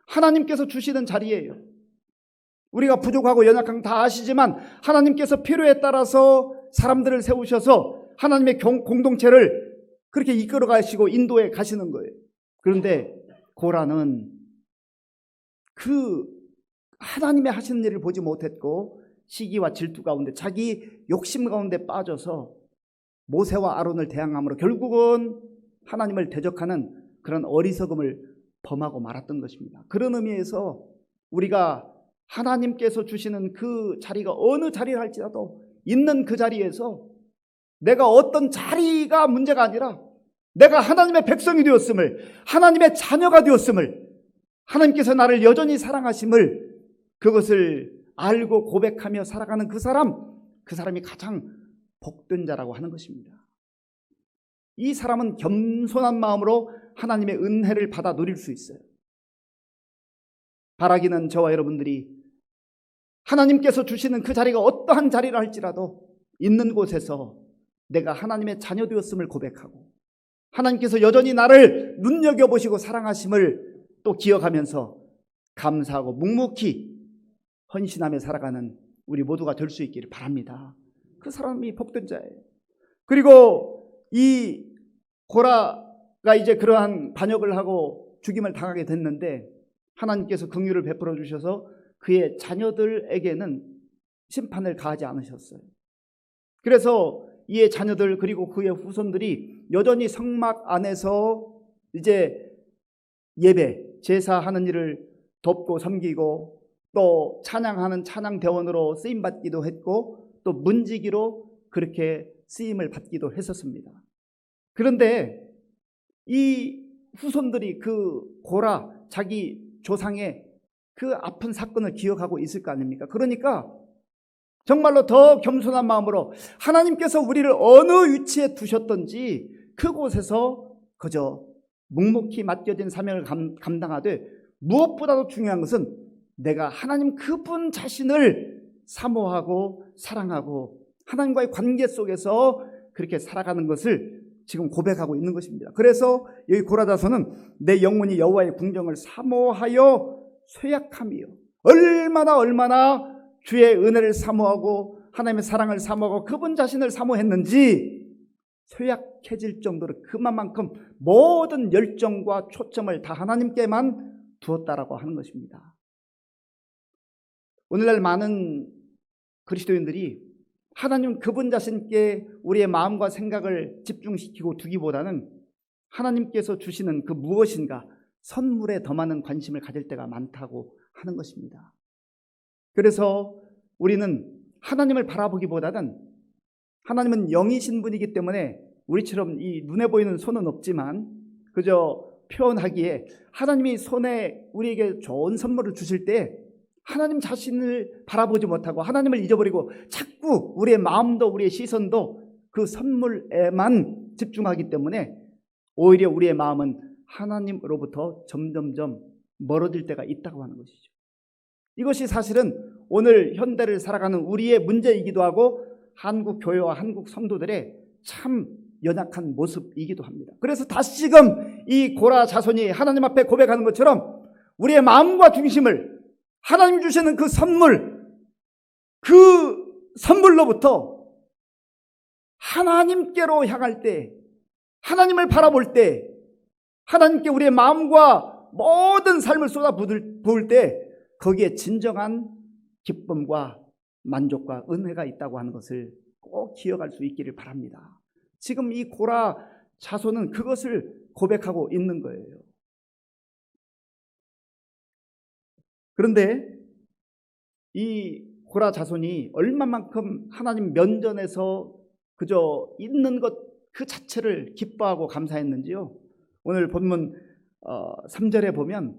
하나님께서 주시는 자리예요. 우리가 부족하고 연약한 다 아시지만 하나님께서 필요에 따라서 사람들을 세우셔서 하나님의 공동체를 그렇게 이끌어 가시고 인도해 가시는 거예요. 그런데 고라는 그 하나님의 하시는 일을 보지 못했고 시기와 질투 가운데 자기 욕심 가운데 빠져서 모세와 아론을 대항함으로 결국은 하나님을 대적하는 그런 어리석음을 범하고 말았던 것입니다. 그런 의미에서 우리가 하나님께서 주시는 그 자리가 어느 자리를 할지라도 있는 그 자리에서 내가 어떤 자리가 문제가 아니라 내가 하나님의 백성이 되었음을, 하나님의 자녀가 되었음을, 하나님께서 나를 여전히 사랑하심을, 그것을 알고 고백하며 살아가는 그 사람이 가장 복된 자라고 하는 것입니다. 이 사람은 겸손한 마음으로 하나님의 은혜를 받아 누릴 수 있어요. 바라기는 저와 여러분들이 하나님께서 주시는 그 자리가 어떠한 자리라 할지라도 있는 곳에서 내가 하나님의 자녀 되었음을 고백하고 하나님께서 여전히 나를 눈여겨보시고 사랑하심을 또 기억하면서 감사하고 묵묵히 헌신하며 살아가는 우리 모두가 될 수 있기를 바랍니다. 그 사람이 복된 자예요. 그리고 이 고라가 이제 그러한 반역을 하고 죽임을 당하게 됐는데 하나님께서 긍휼을 베풀어 주셔서 그의 자녀들에게는 심판을 가하지 않으셨어요. 그래서 이의 자녀들 그리고 그의 후손들이 여전히 성막 안에서 이제 예배, 제사하는 일을 돕고 섬기고 또 찬양하는 찬양대원으로 쓰임받기도 했고 또 문지기로 그렇게 쓰임을 받기도 했었습니다. 그런데 이 후손들이 그 고라 자기 조상의 그 아픈 사건을 기억하고 있을 거 아닙니까? 그러니까 정말로 더 겸손한 마음으로 하나님께서 우리를 어느 위치에 두셨던지 그곳에서 그저 묵묵히 맡겨진 사명을 감당하되 무엇보다도 중요한 것은 내가 하나님 그분 자신을 사모하고 사랑하고 하나님과의 관계 속에서 그렇게 살아가는 것을 지금 고백하고 있는 것입니다. 그래서 여기 고라 자손은 내 영혼이 여호와의 궁정을 사모하여 쇠약함이요. 얼마나 주의 은혜를 사모하고 하나님의 사랑을 사모하고 그분 자신을 사모했는지 쇠약해질 정도로 그만큼 모든 열정과 초점을 다 하나님께만 두었다라고 하는 것입니다. 오늘날 많은 그리스도인들이 하나님 그분 자신께 우리의 마음과 생각을 집중시키고 두기보다는 하나님께서 주시는 그 무엇인가 선물에 더 많은 관심을 가질 때가 많다고 하는 것입니다. 그래서 우리는 하나님을 바라보기보다는 하나님은 영이신 분이기 때문에 우리처럼 이 눈에 보이는 손은 없지만 그저 표현하기에 하나님이 손에 우리에게 좋은 선물을 주실 때 하나님 자신을 바라보지 못하고 하나님을 잊어버리고 자꾸 우리의 마음도 우리의 시선도 그 선물에만 집중하기 때문에 오히려 우리의 마음은 하나님으로부터 점점점 멀어질 때가 있다고 하는 것이죠. 이것이 사실은 오늘 현대를 살아가는 우리의 문제이기도 하고 한국 교회와 한국 성도들의 참 연약한 모습이기도 합니다. 그래서 다시금 이 고라 자손이 하나님 앞에 고백하는 것처럼 우리의 마음과 중심을 하나님 주시는 그 선물로부터 하나님께로 향할 때, 하나님을 바라볼 때, 하나님께 우리의 마음과 모든 삶을 쏟아 부을 때 거기에 진정한 기쁨과 만족과 은혜가 있다고 하는 것을 꼭 기억할 수 있기를 바랍니다. 지금 이 고라 자손은 그것을 고백하고 있는 거예요. 그런데 이 고라 자손이 얼마만큼 하나님 면전에서 그저 있는 것 그 자체를 기뻐하고 감사했는지요. 오늘 본문 3절에 보면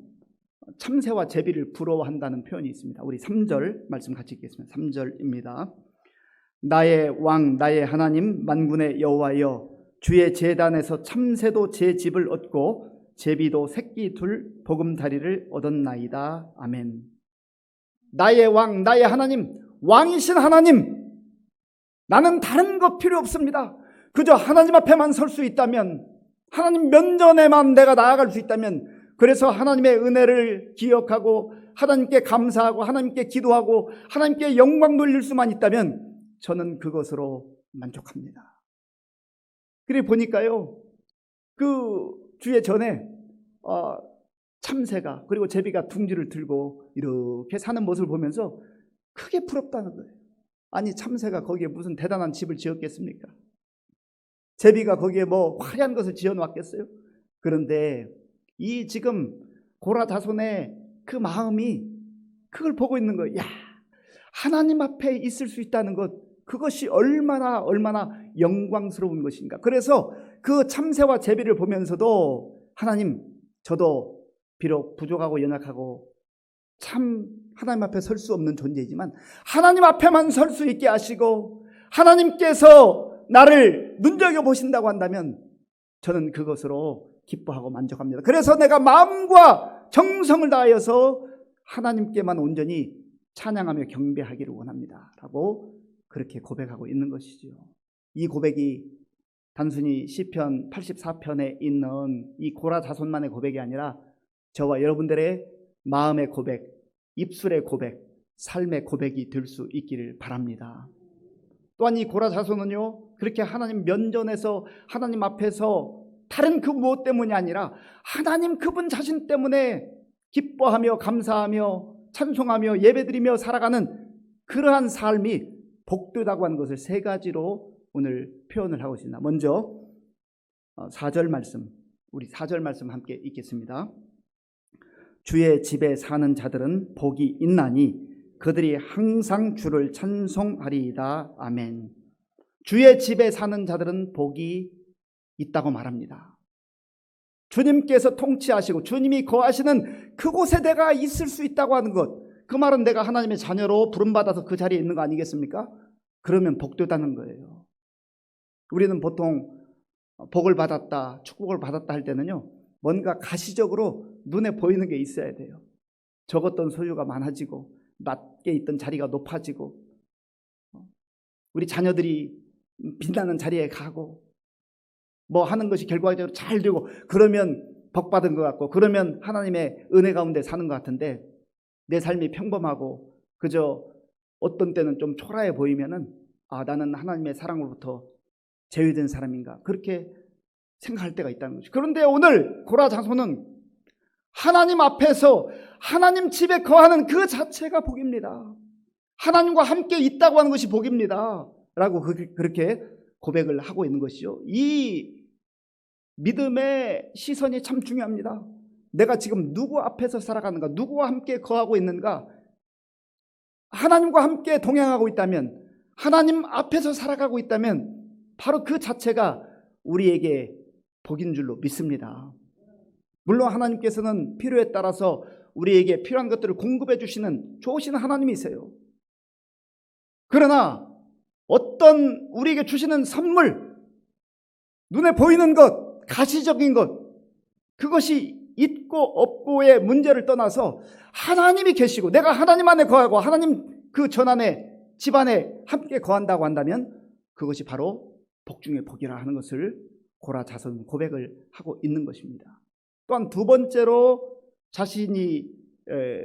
참새와 제비를 부러워한다는 표현이 있습니다. 우리 3절 말씀 같이 읽겠습니다. 3절입니다. 나의 왕 나의 하나님 만군의 여호와여, 주의 제단에서 참새도 제 집을 얻고 제비도 새끼 둘 보금다리를 얻었나이다. 아멘. 나의 왕 나의 하나님, 왕이신 하나님, 나는 다른 것 필요 없습니다. 그저 하나님 앞에만 설 수 있다면, 하나님 면전에만 내가 나아갈 수 있다면, 그래서 하나님의 은혜를 기억하고 하나님께 감사하고 하나님께 기도하고 하나님께 영광 돌릴 수만 있다면 저는 그것으로 만족합니다. 그래 보니까요, 그 주의 전에 참새가 그리고 제비가 둥지를 들고 이렇게 사는 모습을 보면서 크게 부럽다는 거예요. 아니, 참새가 거기에 무슨 대단한 집을 지었겠습니까? 제비가 거기에 뭐 화려한 것을 지어놨겠어요? 그런데 이 지금 고라 자손의 그 마음이 그걸 보고 있는 거예요. 야, 하나님 앞에 있을 수 있다는 것, 그것이 얼마나 영광스러운 것인가. 그래서 그 참새와 제비를 보면서도 하나님, 저도 비록 부족하고 연약하고 참 하나님 앞에 설 수 없는 존재이지만 하나님 앞에만 설 수 있게 하시고 하나님께서 나를 눈여겨보신다고 한다면 저는 그것으로 기뻐하고 만족합니다. 그래서 내가 마음과 정성을 다하여서 하나님께만 온전히 찬양하며 경배하기를 원합니다 라고 그렇게 고백하고 있는 것이죠. 이 고백이 단순히 시편 84편에 있는 이 고라 자손만의 고백이 아니라 저와 여러분들의 마음의 고백, 입술의 고백, 삶의 고백이 될 수 있기를 바랍니다. 또한 이 고라 자손은요, 그렇게 하나님 면전에서 하나님 앞에서 다른 그 무엇 때문이 아니라 하나님 그분 자신 때문에 기뻐하며 감사하며 찬송하며 예배드리며 살아가는 그러한 삶이 복되다고 하는 것을 세 가지로 오늘 표현을 하고 있습니다. 먼저 4절 말씀, 우리 4절 말씀 함께 읽겠습니다. 주의 집에 사는 자들은 복이 있나니 그들이 항상 주를 찬송하리이다. 아멘. 주의 집에 사는 자들은 복이 있다고 말합니다. 주님께서 통치하시고 주님이 거하시는 그곳에 내가 있을 수 있다고 하는 것, 그 말은 내가 하나님의 자녀로 부름받아서 그 자리에 있는 거 아니겠습니까? 그러면 복되다는 거예요. 우리는 보통 복을 받았다, 축복을 받았다 할 때는요, 뭔가 가시적으로 눈에 보이는 게 있어야 돼요. 적었던 소유가 많아지고 낮게 있던 자리가 높아지고 우리 자녀들이 빛나는 자리에 가고 뭐 하는 것이 결과적으로 잘 되고 그러면 복 받은 것 같고 그러면 하나님의 은혜 가운데 사는 것 같은데, 내 삶이 평범하고 그저 어떤 때는 좀 초라해 보이면은 나는 하나님의 사랑으로부터 제외된 사람인가, 그렇게 생각할 때가 있다는 거죠. 그런데 오늘 고라 자손은 하나님 앞에서 하나님 집에 거하는 그 자체가 복입니다. 하나님과 함께 있다고 하는 것이 복입니다 라고 그렇게 고백을 하고 있는 것이죠. 이 믿음의 시선이 참 중요합니다. 내가 지금 누구 앞에서 살아가는가, 누구와 함께 거하고 있는가. 하나님과 함께 동행하고 있다면, 하나님 앞에서 살아가고 있다면 바로 그 자체가 우리에게 복인 줄로 믿습니다. 물론 하나님께서는 필요에 따라서 우리에게 필요한 것들을 공급해 주시는 좋으신 하나님이세요. 그러나 어떤 우리에게 주시는 선물, 눈에 보이는 것, 가시적인 것, 그것이 있고 없고의 문제를 떠나서 하나님이 계시고 내가 하나님 안에 거하고 하나님 그 전 안에 집 안에 함께 거한다고 한다면 그것이 바로 복 중의 복이라 하는 것을 고라 자손은 고백을 하고 있는 것입니다. 또한 두 번째로 자신이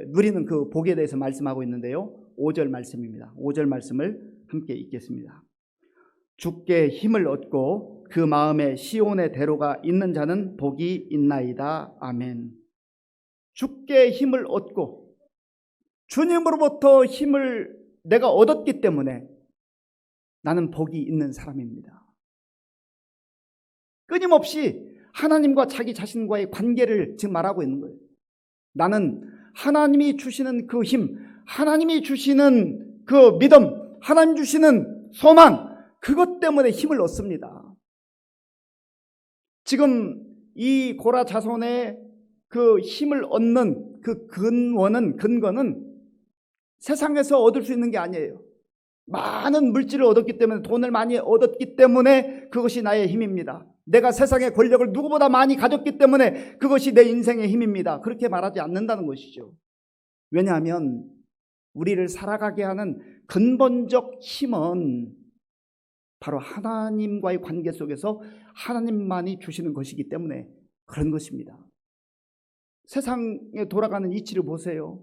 누리는 그 복에 대해서 말씀하고 있는데요. 5절 말씀입니다. 5절 말씀을 함께 읽겠습니다. 주께 힘을 얻고 그 마음에 시온의 대로가 있는 자는 복이 있나이다. 아멘. 주께 힘을 얻고 주님으로부터 힘을 내가 얻었기 때문에 나는 복이 있는 사람입니다. 끊임없이 하나님과 자기 자신과의 관계를 지금 말하고 있는 거예요. 나는 하나님이 주시는 그 힘, 하나님이 주시는 그 믿음, 하나님 주시는 소망, 그것 때문에 힘을 얻습니다. 지금 이 고라 자손의 그 힘을 얻는 그 근거는 세상에서 얻을 수 있는 게 아니에요. 많은 물질을 얻었기 때문에, 돈을 많이 얻었기 때문에 그것이 나의 힘입니다. 내가 세상의 권력을 누구보다 많이 가졌기 때문에 그것이 내 인생의 힘입니다. 그렇게 말하지 않는다는 것이죠. 왜냐하면 우리를 살아가게 하는 근본적 힘은 바로 하나님과의 관계 속에서 하나님만이 주시는 것이기 때문에 그런 것입니다. 세상에 돌아가는 이치를 보세요.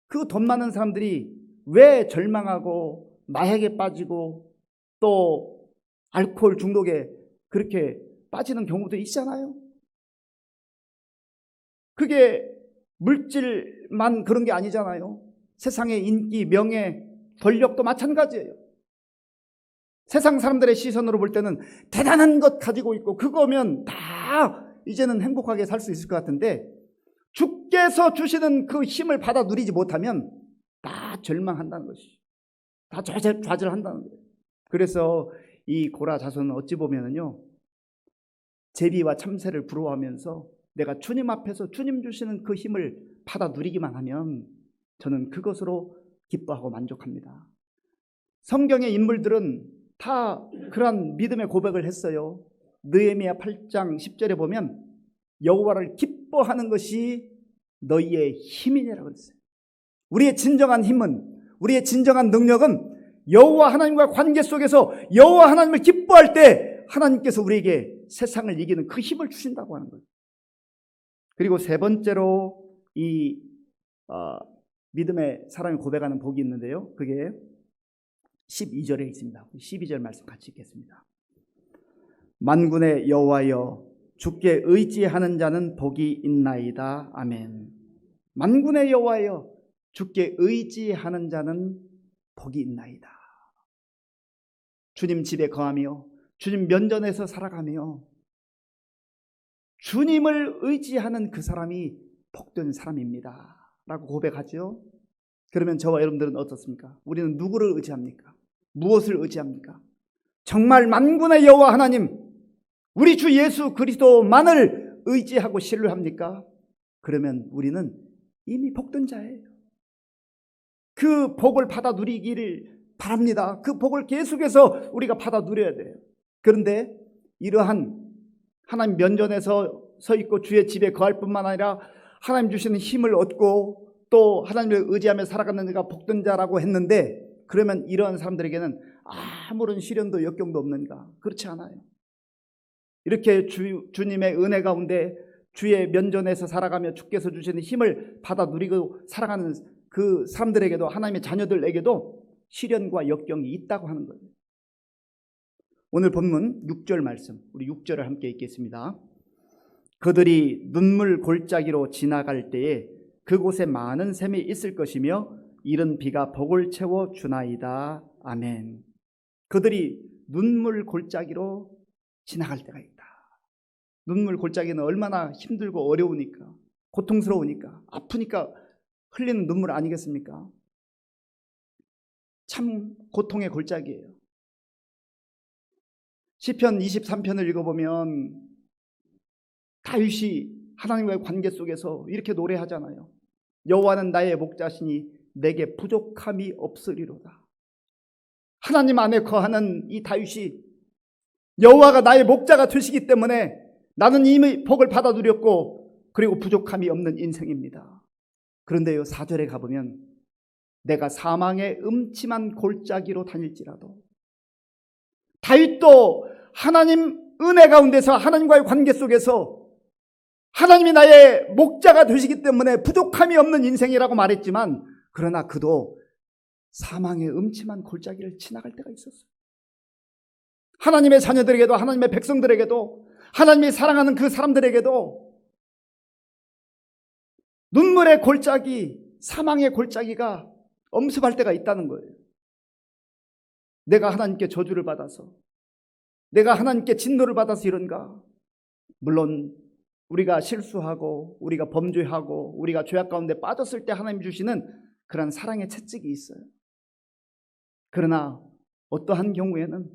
그 돈 많은 사람들이 왜 절망하고 마약에 빠지고 또 알코올 중독에 그렇게 빠지는 경우도 있잖아요. 그게 물질만 그런 게 아니잖아요. 세상의 인기, 명예, 권력도 마찬가지예요. 세상 사람들의 시선으로 볼 때는 대단한 것 가지고 있고 그거면 다 이제는 행복하게 살 수 있을 것 같은데 주께서 주시는 그 힘을 받아 누리지 못하면 다 절망한다는 것이죠. 다 좌절한다는 거예요. 그래서 이 고라 자손은 어찌 보면은요, 제비와 참새를 부러워하면서 내가 주님 앞에서 주님 주시는 그 힘을 받아 누리기만 하면 저는 그것으로 기뻐하고 만족합니다. 성경의 인물들은 다 그러한 믿음의 고백을 했어요. 느헤미야 8장 10절에 보면 여호와를 기뻐하는 것이 너희의 힘이니라고 그랬어요. 우리의 진정한 힘은, 우리의 진정한 능력은 여호와 하나님과 관계 속에서 여호와 하나님을 기뻐할 때 하나님께서 우리에게 세상을 이기는 그 힘을 주신다고 하는 거예요. 그리고 세 번째로 이 믿음의 사람이 고백하는 복이 있는데요. 그게 12절에 있습니다. 12절 말씀 같이 읽겠습니다. 만군의 여호와여 주께 의지하는 자는 복이 있나이다. 아멘. 만군의 여호와여 주께 의지하는 자는 복이 있나이다. 주님 집에 거하며 주님 면전에서 살아가며 주님을 의지하는 그 사람이 복된 사람입니다 라고 고백하죠. 그러면 저와 여러분들은 어떻습니까? 우리는 누구를 의지합니까? 무엇을 의지합니까? 정말 만군의 여호와 하나님, 우리 주 예수 그리스도만을 의지하고 신뢰합니까? 그러면 우리는 이미 복된 자예요. 그 복을 받아 누리기를 바랍니다. 그 복을 계속해서 우리가 받아 누려야 돼요. 그런데 이러한 하나님 면전에서 서 있고 주의 집에 거할 뿐만 아니라 하나님 주시는 힘을 얻고 또 하나님을 의지하며 살아가는 자가 복된 자라고 했는데, 그러면 이러한 사람들에게는 아무런 시련도 역경도 없는가? 그렇지 않아요. 이렇게 주님의 은혜 가운데 주의 면전에서 살아가며 주께서 주시는 힘을 받아 누리고 살아가는 그 사람들에게도, 하나님의 자녀들에게도 시련과 역경이 있다고 하는 거예요. 오늘 본문 6절 말씀, 우리 6절을 함께 읽겠습니다. 그들이 눈물 골짜기로 지나갈 때에 그곳에 많은 샘이 있을 것이며 이른 비가 복을 채워 주나이다. 아멘. 그들이 눈물 골짜기로 지나갈 때가 있다. 눈물 골짜기는 얼마나 힘들고 어려우니까, 고통스러우니까, 아프니까 흘리는 눈물 아니겠습니까? 참 고통의 골짜기예요. 시편 23편을 읽어보면 다윗이 하나님과의 관계 속에서 이렇게 노래하잖아요. 여호와는 나의 목자시니 내게 부족함이 없으리로다. 하나님 안에 거하는 이 다윗이 여호와가 나의 목자가 되시기 때문에 나는 이미 복을 받아 누렸고 그리고 부족함이 없는 인생입니다. 그런데요, 4절에 가보면 내가 사망의 음침한 골짜기로 다닐지라도, 다윗도 하나님 은혜 가운데서 하나님과의 관계 속에서 하나님이 나의 목자가 되시기 때문에 부족함이 없는 인생이라고 말했지만, 그러나 그도 사망의 음침한 골짜기를 지나갈 때가 있었어요. 하나님의 자녀들에게도, 하나님의 백성들에게도, 하나님이 사랑하는 그 사람들에게도 눈물의 골짜기, 사망의 골짜기가 엄습할 때가 있다는 거예요. 내가 하나님께 저주를 받아서, 내가 하나님께 진노를 받아서 이런가? 물론 우리가 실수하고 우리가 범죄하고 우리가 죄악 가운데 빠졌을 때 하나님 주시는 그런 사랑의 채찍이 있어요. 그러나 어떠한 경우에는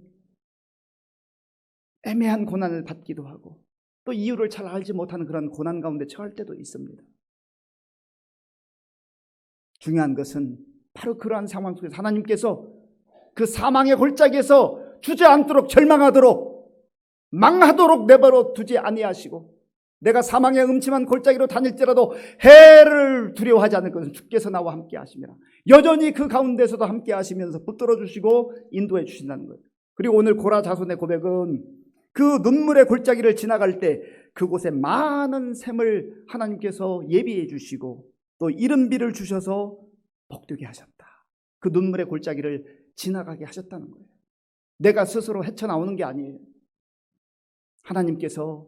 애매한 고난을 받기도 하고 또 이유를 잘 알지 못하는 그런 고난 가운데 처할 때도 있습니다. 중요한 것은 바로 그러한 상황 속에서 하나님께서 그 사망의 골짜기에서 주저앉도록, 절망하도록, 망하도록 내버려 두지 아니하시고, 내가 사망의 음침한 골짜기로 다닐지라도 해를 두려워하지 않을 것은 주께서 나와 함께 하시며 여전히 그 가운데서도 함께 하시면서 붙들어 주시고 인도해 주신다는 거예요. 그리고 오늘 고라 자손의 고백은 그 눈물의 골짜기를 지나갈 때 그곳에 많은 샘을 하나님께서 예비해 주시고 또 이른 비를 주셔서 복되게 하셨다. 그 눈물의 골짜기를 지나가게 하셨다는 거예요. 내가 스스로 헤쳐나오는 게 아니에요. 하나님께서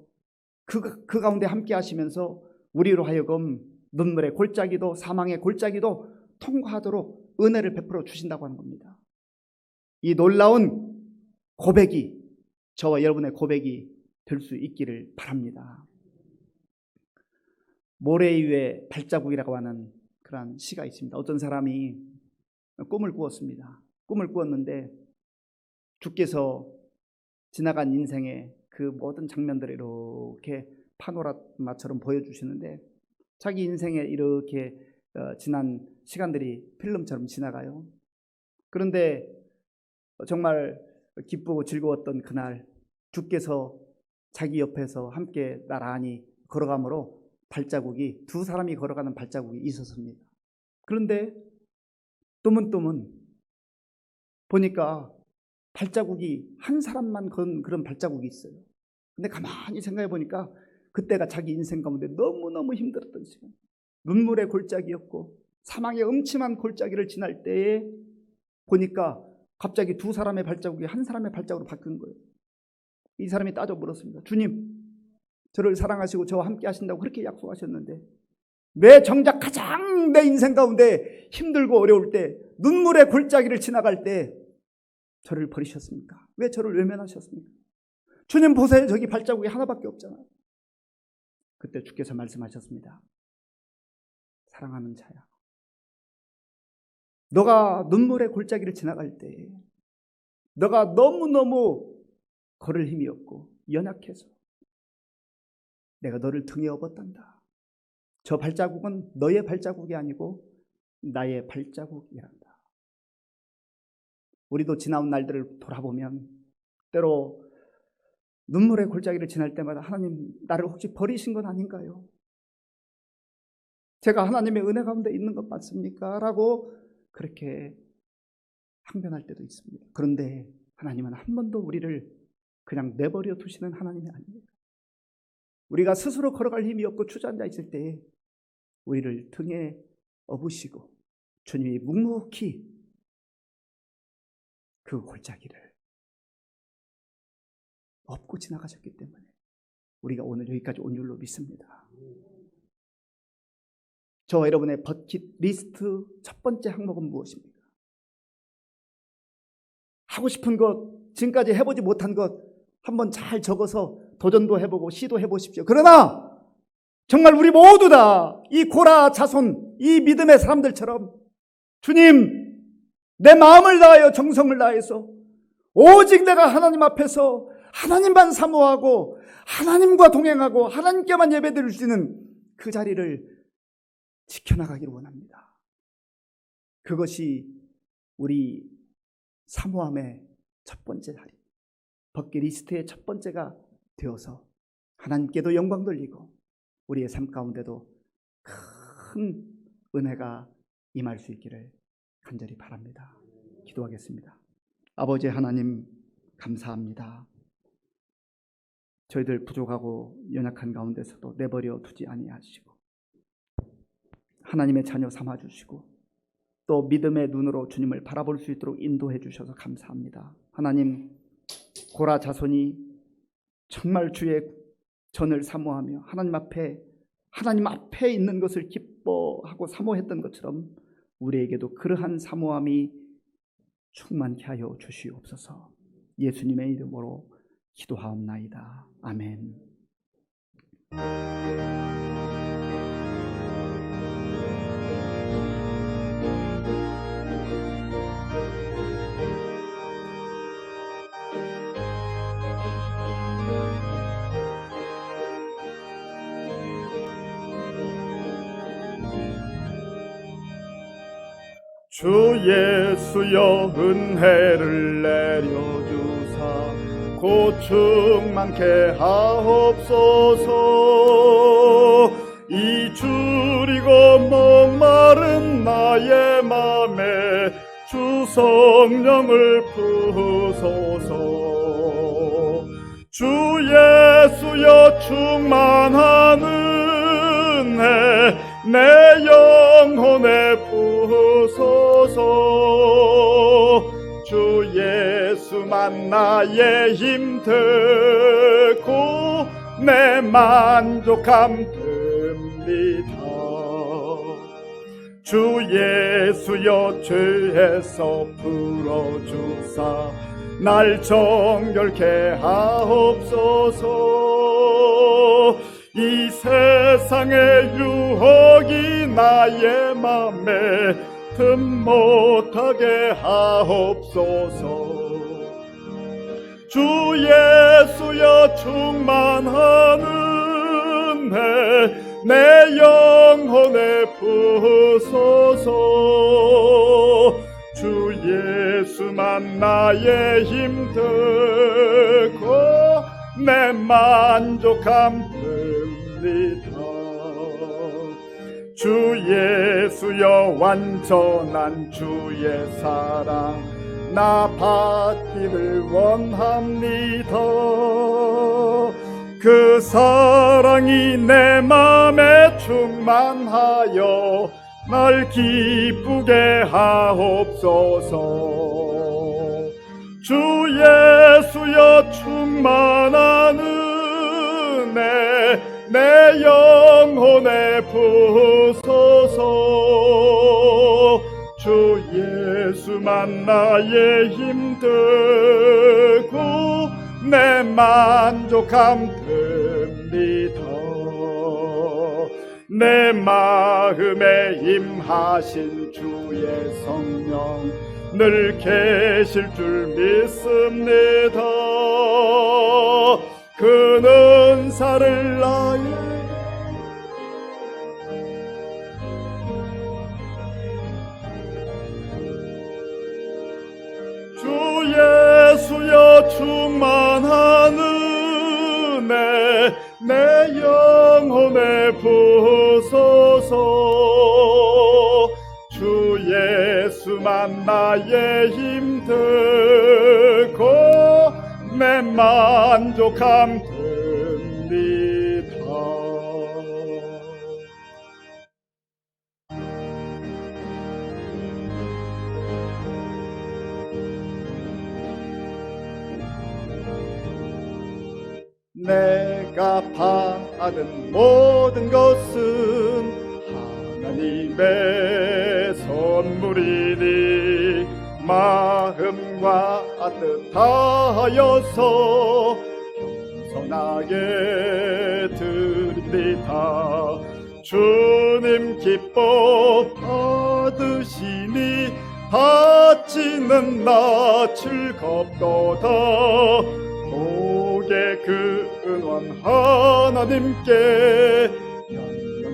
그 가운데 함께 하시면서 우리로 하여금 눈물의 골짜기도 사망의 골짜기도 통과하도록 은혜를 베풀어 주신다고 하는 겁니다. 이 놀라운 고백이 저와 여러분의 고백이 될 수 있기를 바랍니다. 모래 위에 발자국이라고 하는 그런 시가 있습니다. 어떤 사람이 꿈을 꾸었습니다. 꿈을 꾸었는데 주께서 지나간 인생의 그 모든 장면들을 이렇게 파노라마처럼 보여주시는데 자기 인생에 이렇게 지난 시간들이 필름처럼 지나가요. 그런데 정말 기쁘고 즐거웠던 그날 주께서 자기 옆에서 함께 나란히 걸어가므로 발자국이 두 사람이 걸어가는 발자국이 있었습니다. 그런데 또문또문 보니까 발자국이 한 사람만 건 그런 발자국이 있어요. 근데 가만히 생각해 보니까 그때가 자기 인생 가운데 너무너무 힘들었던 시간, 눈물의 골짜기였고 사망의 음침한 골짜기를 지날 때에 보니까 갑자기 두 사람의 발자국이 한 사람의 발자국으로 바뀐 거예요. 이 사람이 따져 물었습니다. 주님, 저를 사랑하시고 저와 함께 하신다고 그렇게 약속하셨는데 왜 정작 가장 내 인생 가운데 힘들고 어려울 때 눈물의 골짜기를 지나갈 때 저를 버리셨습니까? 왜 저를 외면하셨습니까? 주님 보세요, 저기 발자국이 하나밖에 없잖아요. 그때 주께서 말씀하셨습니다. 사랑하는 자야, 너가 눈물의 골짜기를 지나갈 때 너가 너무너무 걸을 힘이 없고 연약해서 내가 너를 등에 업었단다. 저 발자국은 너의 발자국이 아니고 나의 발자국이란다. 우리도 지나온 날들을 돌아보면 때로 눈물의 골짜기를 지날 때마다 하나님, 나를 혹시 버리신 건 아닌가요? 제가 하나님의 은혜 가운데 있는 것 맞습니까? 라고 그렇게 항변할 때도 있습니다. 그런데 하나님은 한 번도 우리를 그냥 내버려 두시는 하나님이 아니에요. 우리가 스스로 걸어갈 힘이 없고 주저앉아 있을 때 우리를 등에 업으시고 주님이 묵묵히 그 골짜기를 업고 지나가셨기 때문에 우리가 오늘 여기까지 온 줄로 믿습니다. 저와 여러분의 버킷리스트 첫 번째 항목은 무엇입니까? 하고 싶은 것, 지금까지 해보지 못한 것 한번 잘 적어서 도전도 해보고 시도해 보십시오. 그러나 정말 우리 모두 다 이 고라 자손, 이 믿음의 사람들처럼 주님, 내 마음을 다하여 정성을 다해서 오직 내가 하나님 앞에서 하나님만 사모하고 하나님과 동행하고 하나님께만 예배드릴 수 있는 그 자리를 지켜나가기를 원합니다. 그것이 우리 사모함의 첫 번째 자리, 버킷리스트의 첫 번째가 되어서 하나님께도 영광 돌리고 우리의 삶 가운데도 큰 은혜가 임할 수 있기를 간절히 바랍니다. 기도하겠습니다. 아버지 하나님, 감사합니다. 저희들 부족하고 연약한 가운데서도 내버려 두지 아니하시고 하나님의 자녀 삼아주시고 또 믿음의 눈으로 주님을 바라볼 수 있도록 인도해 주셔서 감사합니다. 하나님, 고라 자손이 정말 주의 전을 사모하며 하나님 앞에 있는 것을 기뻐하고 사모했던 것처럼 우리에게도 그러한 사모함이 충만케 하여 주시옵소서. 예수님의 이름으로 기도하옵나이다. 아멘. 주 예수여 은혜를 내려주사 고충 많게 하옵소서. 이 줄이고 목마른 나의 맘에 주 성령을 부으소서. 주 예수여 충만한 은혜 내 영혼에 부으소서. 주 예수만 나의 힘 되고 내 만족함 됩니다. 주 예수여 죄에서 풀어주사 날 정결케 하옵소서. 이 세상의 유혹이 나의 맘에 틈 못하게 하옵소서. 주 예수여 충만한 은혜 내 영혼에 부으소서. 주 예수만 나의 힘 되고 내 만족함 됩니다. 주 예수여 완전한 주의 사랑 나 받기를 원합니다. 그 사랑이 내 맘에 충만하여 날 기쁘게 하옵소서. 주 예수여 충만한 은혜 내 영혼에 부으소서. 주 예수만 나의 힘 되고 내 만족함 됩니다. 내 마음에 임하신 주의 성령 늘 계실 줄 믿습니다. 그 은사를 나의 주 예수여 충만한 은혜 내 영혼에 부으소서. 주 예수만 나의 힘 되고 내 만족함 됩니다. 내가 받은 모든 것은 하나님의 선물이니 마음과 뜻하여서 겸손하게 드립니다. 주님 기뻐 받으시니 받지는 나 즐겁도다. 또한 하나님께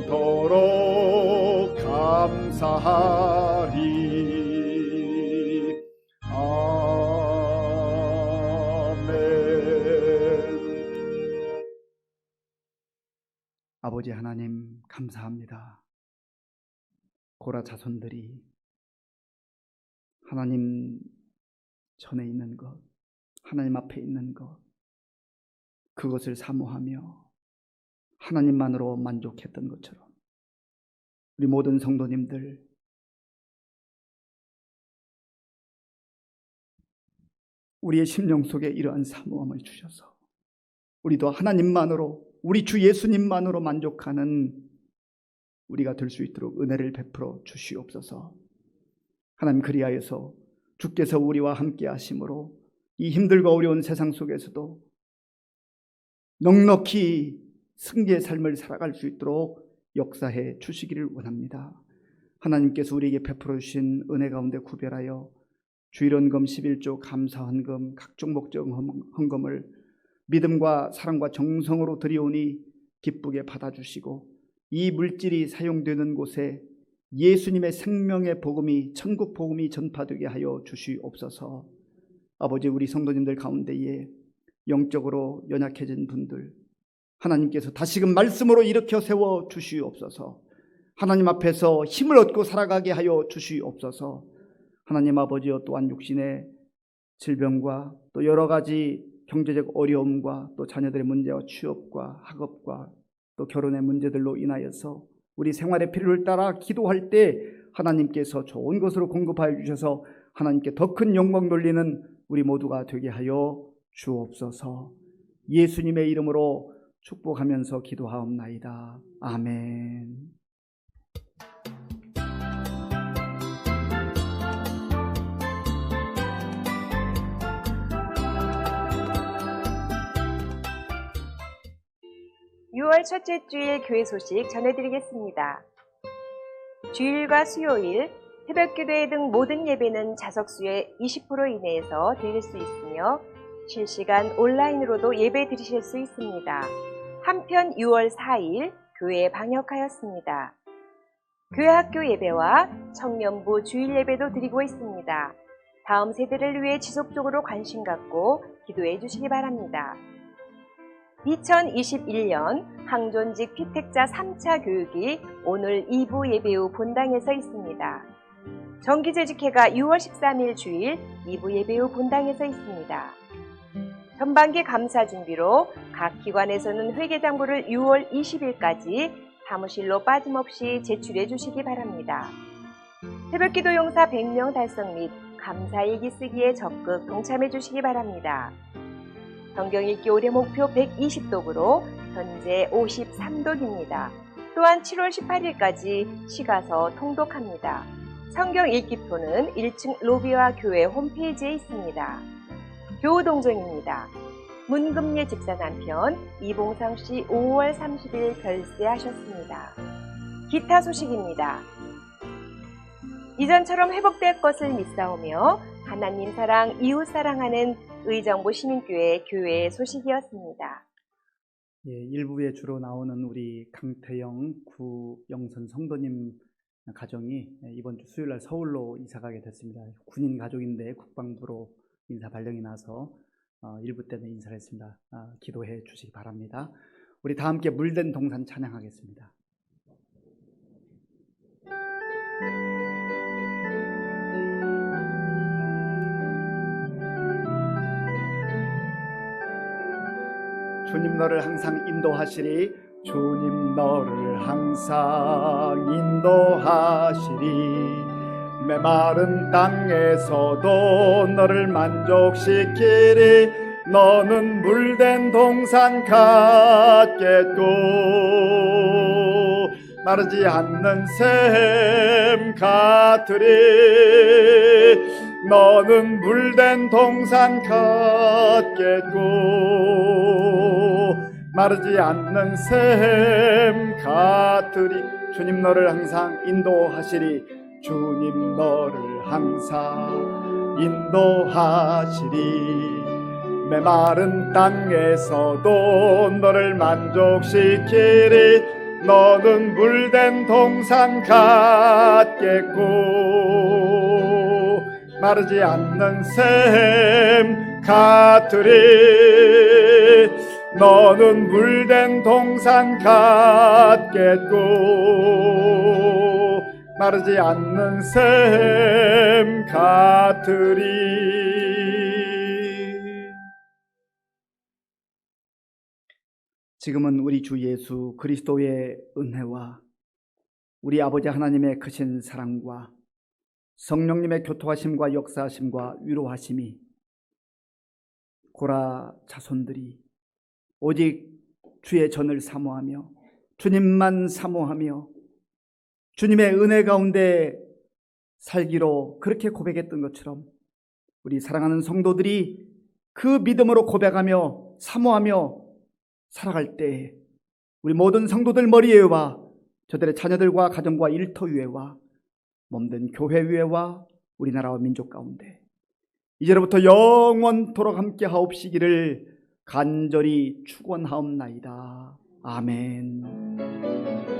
영원토록 감사하리. 아멘. 아버지 하나님 감사합니다. 고라 자손들이 하나님 전에 있는 것, 하나님 앞에 있는 것, 그것을 사모하며 하나님만으로 만족했던 것처럼 우리 모든 성도님들 우리의 심령 속에 이러한 사모함을 주셔서 우리도 하나님만으로, 우리 주 예수님만으로 만족하는 우리가 될 수 있도록 은혜를 베풀어 주시옵소서. 하나님, 그리하여서 주께서 우리와 함께 하심으로 이 힘들고 어려운 세상 속에서도 넉넉히 승리의 삶을 살아갈 수 있도록 역사해 주시기를 원합니다. 하나님께서 우리에게 베풀어 주신 은혜 가운데 구별하여 주일헌금 11조 감사헌금 각종 목적 헌금을 믿음과 사랑과 정성으로 드리오니 기쁘게 받아주시고 이 물질이 사용되는 곳에 예수님의 생명의 복음이, 천국 복음이 전파되게 하여 주시옵소서. 아버지, 우리 성도님들 가운데에 영적으로 연약해진 분들 하나님께서 다시금 말씀으로 일으켜 세워 주시옵소서. 하나님 앞에서 힘을 얻고 살아가게 하여 주시옵소서. 하나님 아버지여, 또한 육신의 질병과 또 여러 가지 경제적 어려움과 또 자녀들의 문제와 취업과 학업과 또 결혼의 문제들로 인하여서 우리 생활의 필요를 따라 기도할 때 하나님께서 좋은 것으로 공급하여 주셔서 하나님께 더 큰 영광 돌리는 우리 모두가 되게 하여 주옵소서. 예수님의 이름으로 축복하면서 기도하옵나이다. 아멘. (6월) 첫째 주일 교회 소식 전해드리겠습니다. 주일과 수요일, 새벽기도회 등 모든 예배는 좌석수의 20% 이내에서 드릴 수 있으며 실시간 온라인으로도 예배 드리실 수 있습니다. 한편 6월 4일 교회에 방역하였습니다. 교회 학교 예배와 청년부 주일 예배도 드리고 있습니다. 다음 세대를 위해 지속적으로 관심 갖고 기도해 주시기 바랍니다. 2021년 항존직 피택자 3차 교육이 오늘 2부 예배 후 본당에서 있습니다. 정기재직회가 6월 13일 주일 2부 예배 후 본당에서 있습니다. 전반기 감사 준비로 각 기관에서는 회계장부를 6월 20일까지 사무실로 빠짐없이 제출해 주시기 바랍니다. 새벽기도 용사 100명 달성 및 감사일기 쓰기에 적극 동참해 주시기 바랍니다. 성경 읽기 올해 목표 120독으로 현재 53독입니다. 또한 7월 18일까지 시가서 통독합니다. 성경 읽기표는 1층 로비와 교회 홈페이지에 있습니다. 교우동정입니다. 문금예 집사 남편 이봉상 씨 5월 30일 별세하셨습니다. 기타 소식입니다. 이전처럼 회복될 것을 믿사오며 하나님 사랑, 이웃 사랑하는 의정부 시민교회 교회의 소식이었습니다. 예, 일부에 주로 나오는 우리 강태영 구영선 성도님 가정이 이번 주 수요일 날 서울로 이사가게 됐습니다. 군인 가족인데 국방부로 인사 발령이 나서 일부 때는 인사를 했습니다. 기도해 주시기 바랍니다. 우리 다 함께 물된 동산 찬양하겠습니다. 주님 너를 항상 인도하시리. 주님 너를 항상 인도하시리. 메마른 땅에서도 너를 만족시키리. 너는 물된 동산 같겠고 마르지 않는 샘 같으리. 너는 물된 동산 같겠고 마르지 않는 샘 같으리. 주님 너를 항상 인도하시리. 주님 너를 항상 인도하시리. 메마른 땅에서도 너를 만족시키리. 너는 물된 동산 같겠고 마르지 않는 샘 같으리. 너는 물된 동산 같겠고 마르지 않는 샘 같으리. 지금은 우리 주 예수 그리스도의 은혜와 우리 아버지 하나님의 크신 사랑과 성령님의 교통하심과 역사하심과 위로하심이 고라 자손들이 오직 주의 전을 사모하며 주님만 사모하며 주님의 은혜 가운데 살기로 그렇게 고백했던 것처럼 우리 사랑하는 성도들이 그 믿음으로 고백하며 사모하며 살아갈 때 우리 모든 성도들 머리 위에와 저들의 자녀들과 가정과 일터 위에와 몸된 교회 위에와 우리나라와 민족 가운데 이제로부터 영원토록 함께 하옵시기를 간절히 축원하옵나이다. 아멘.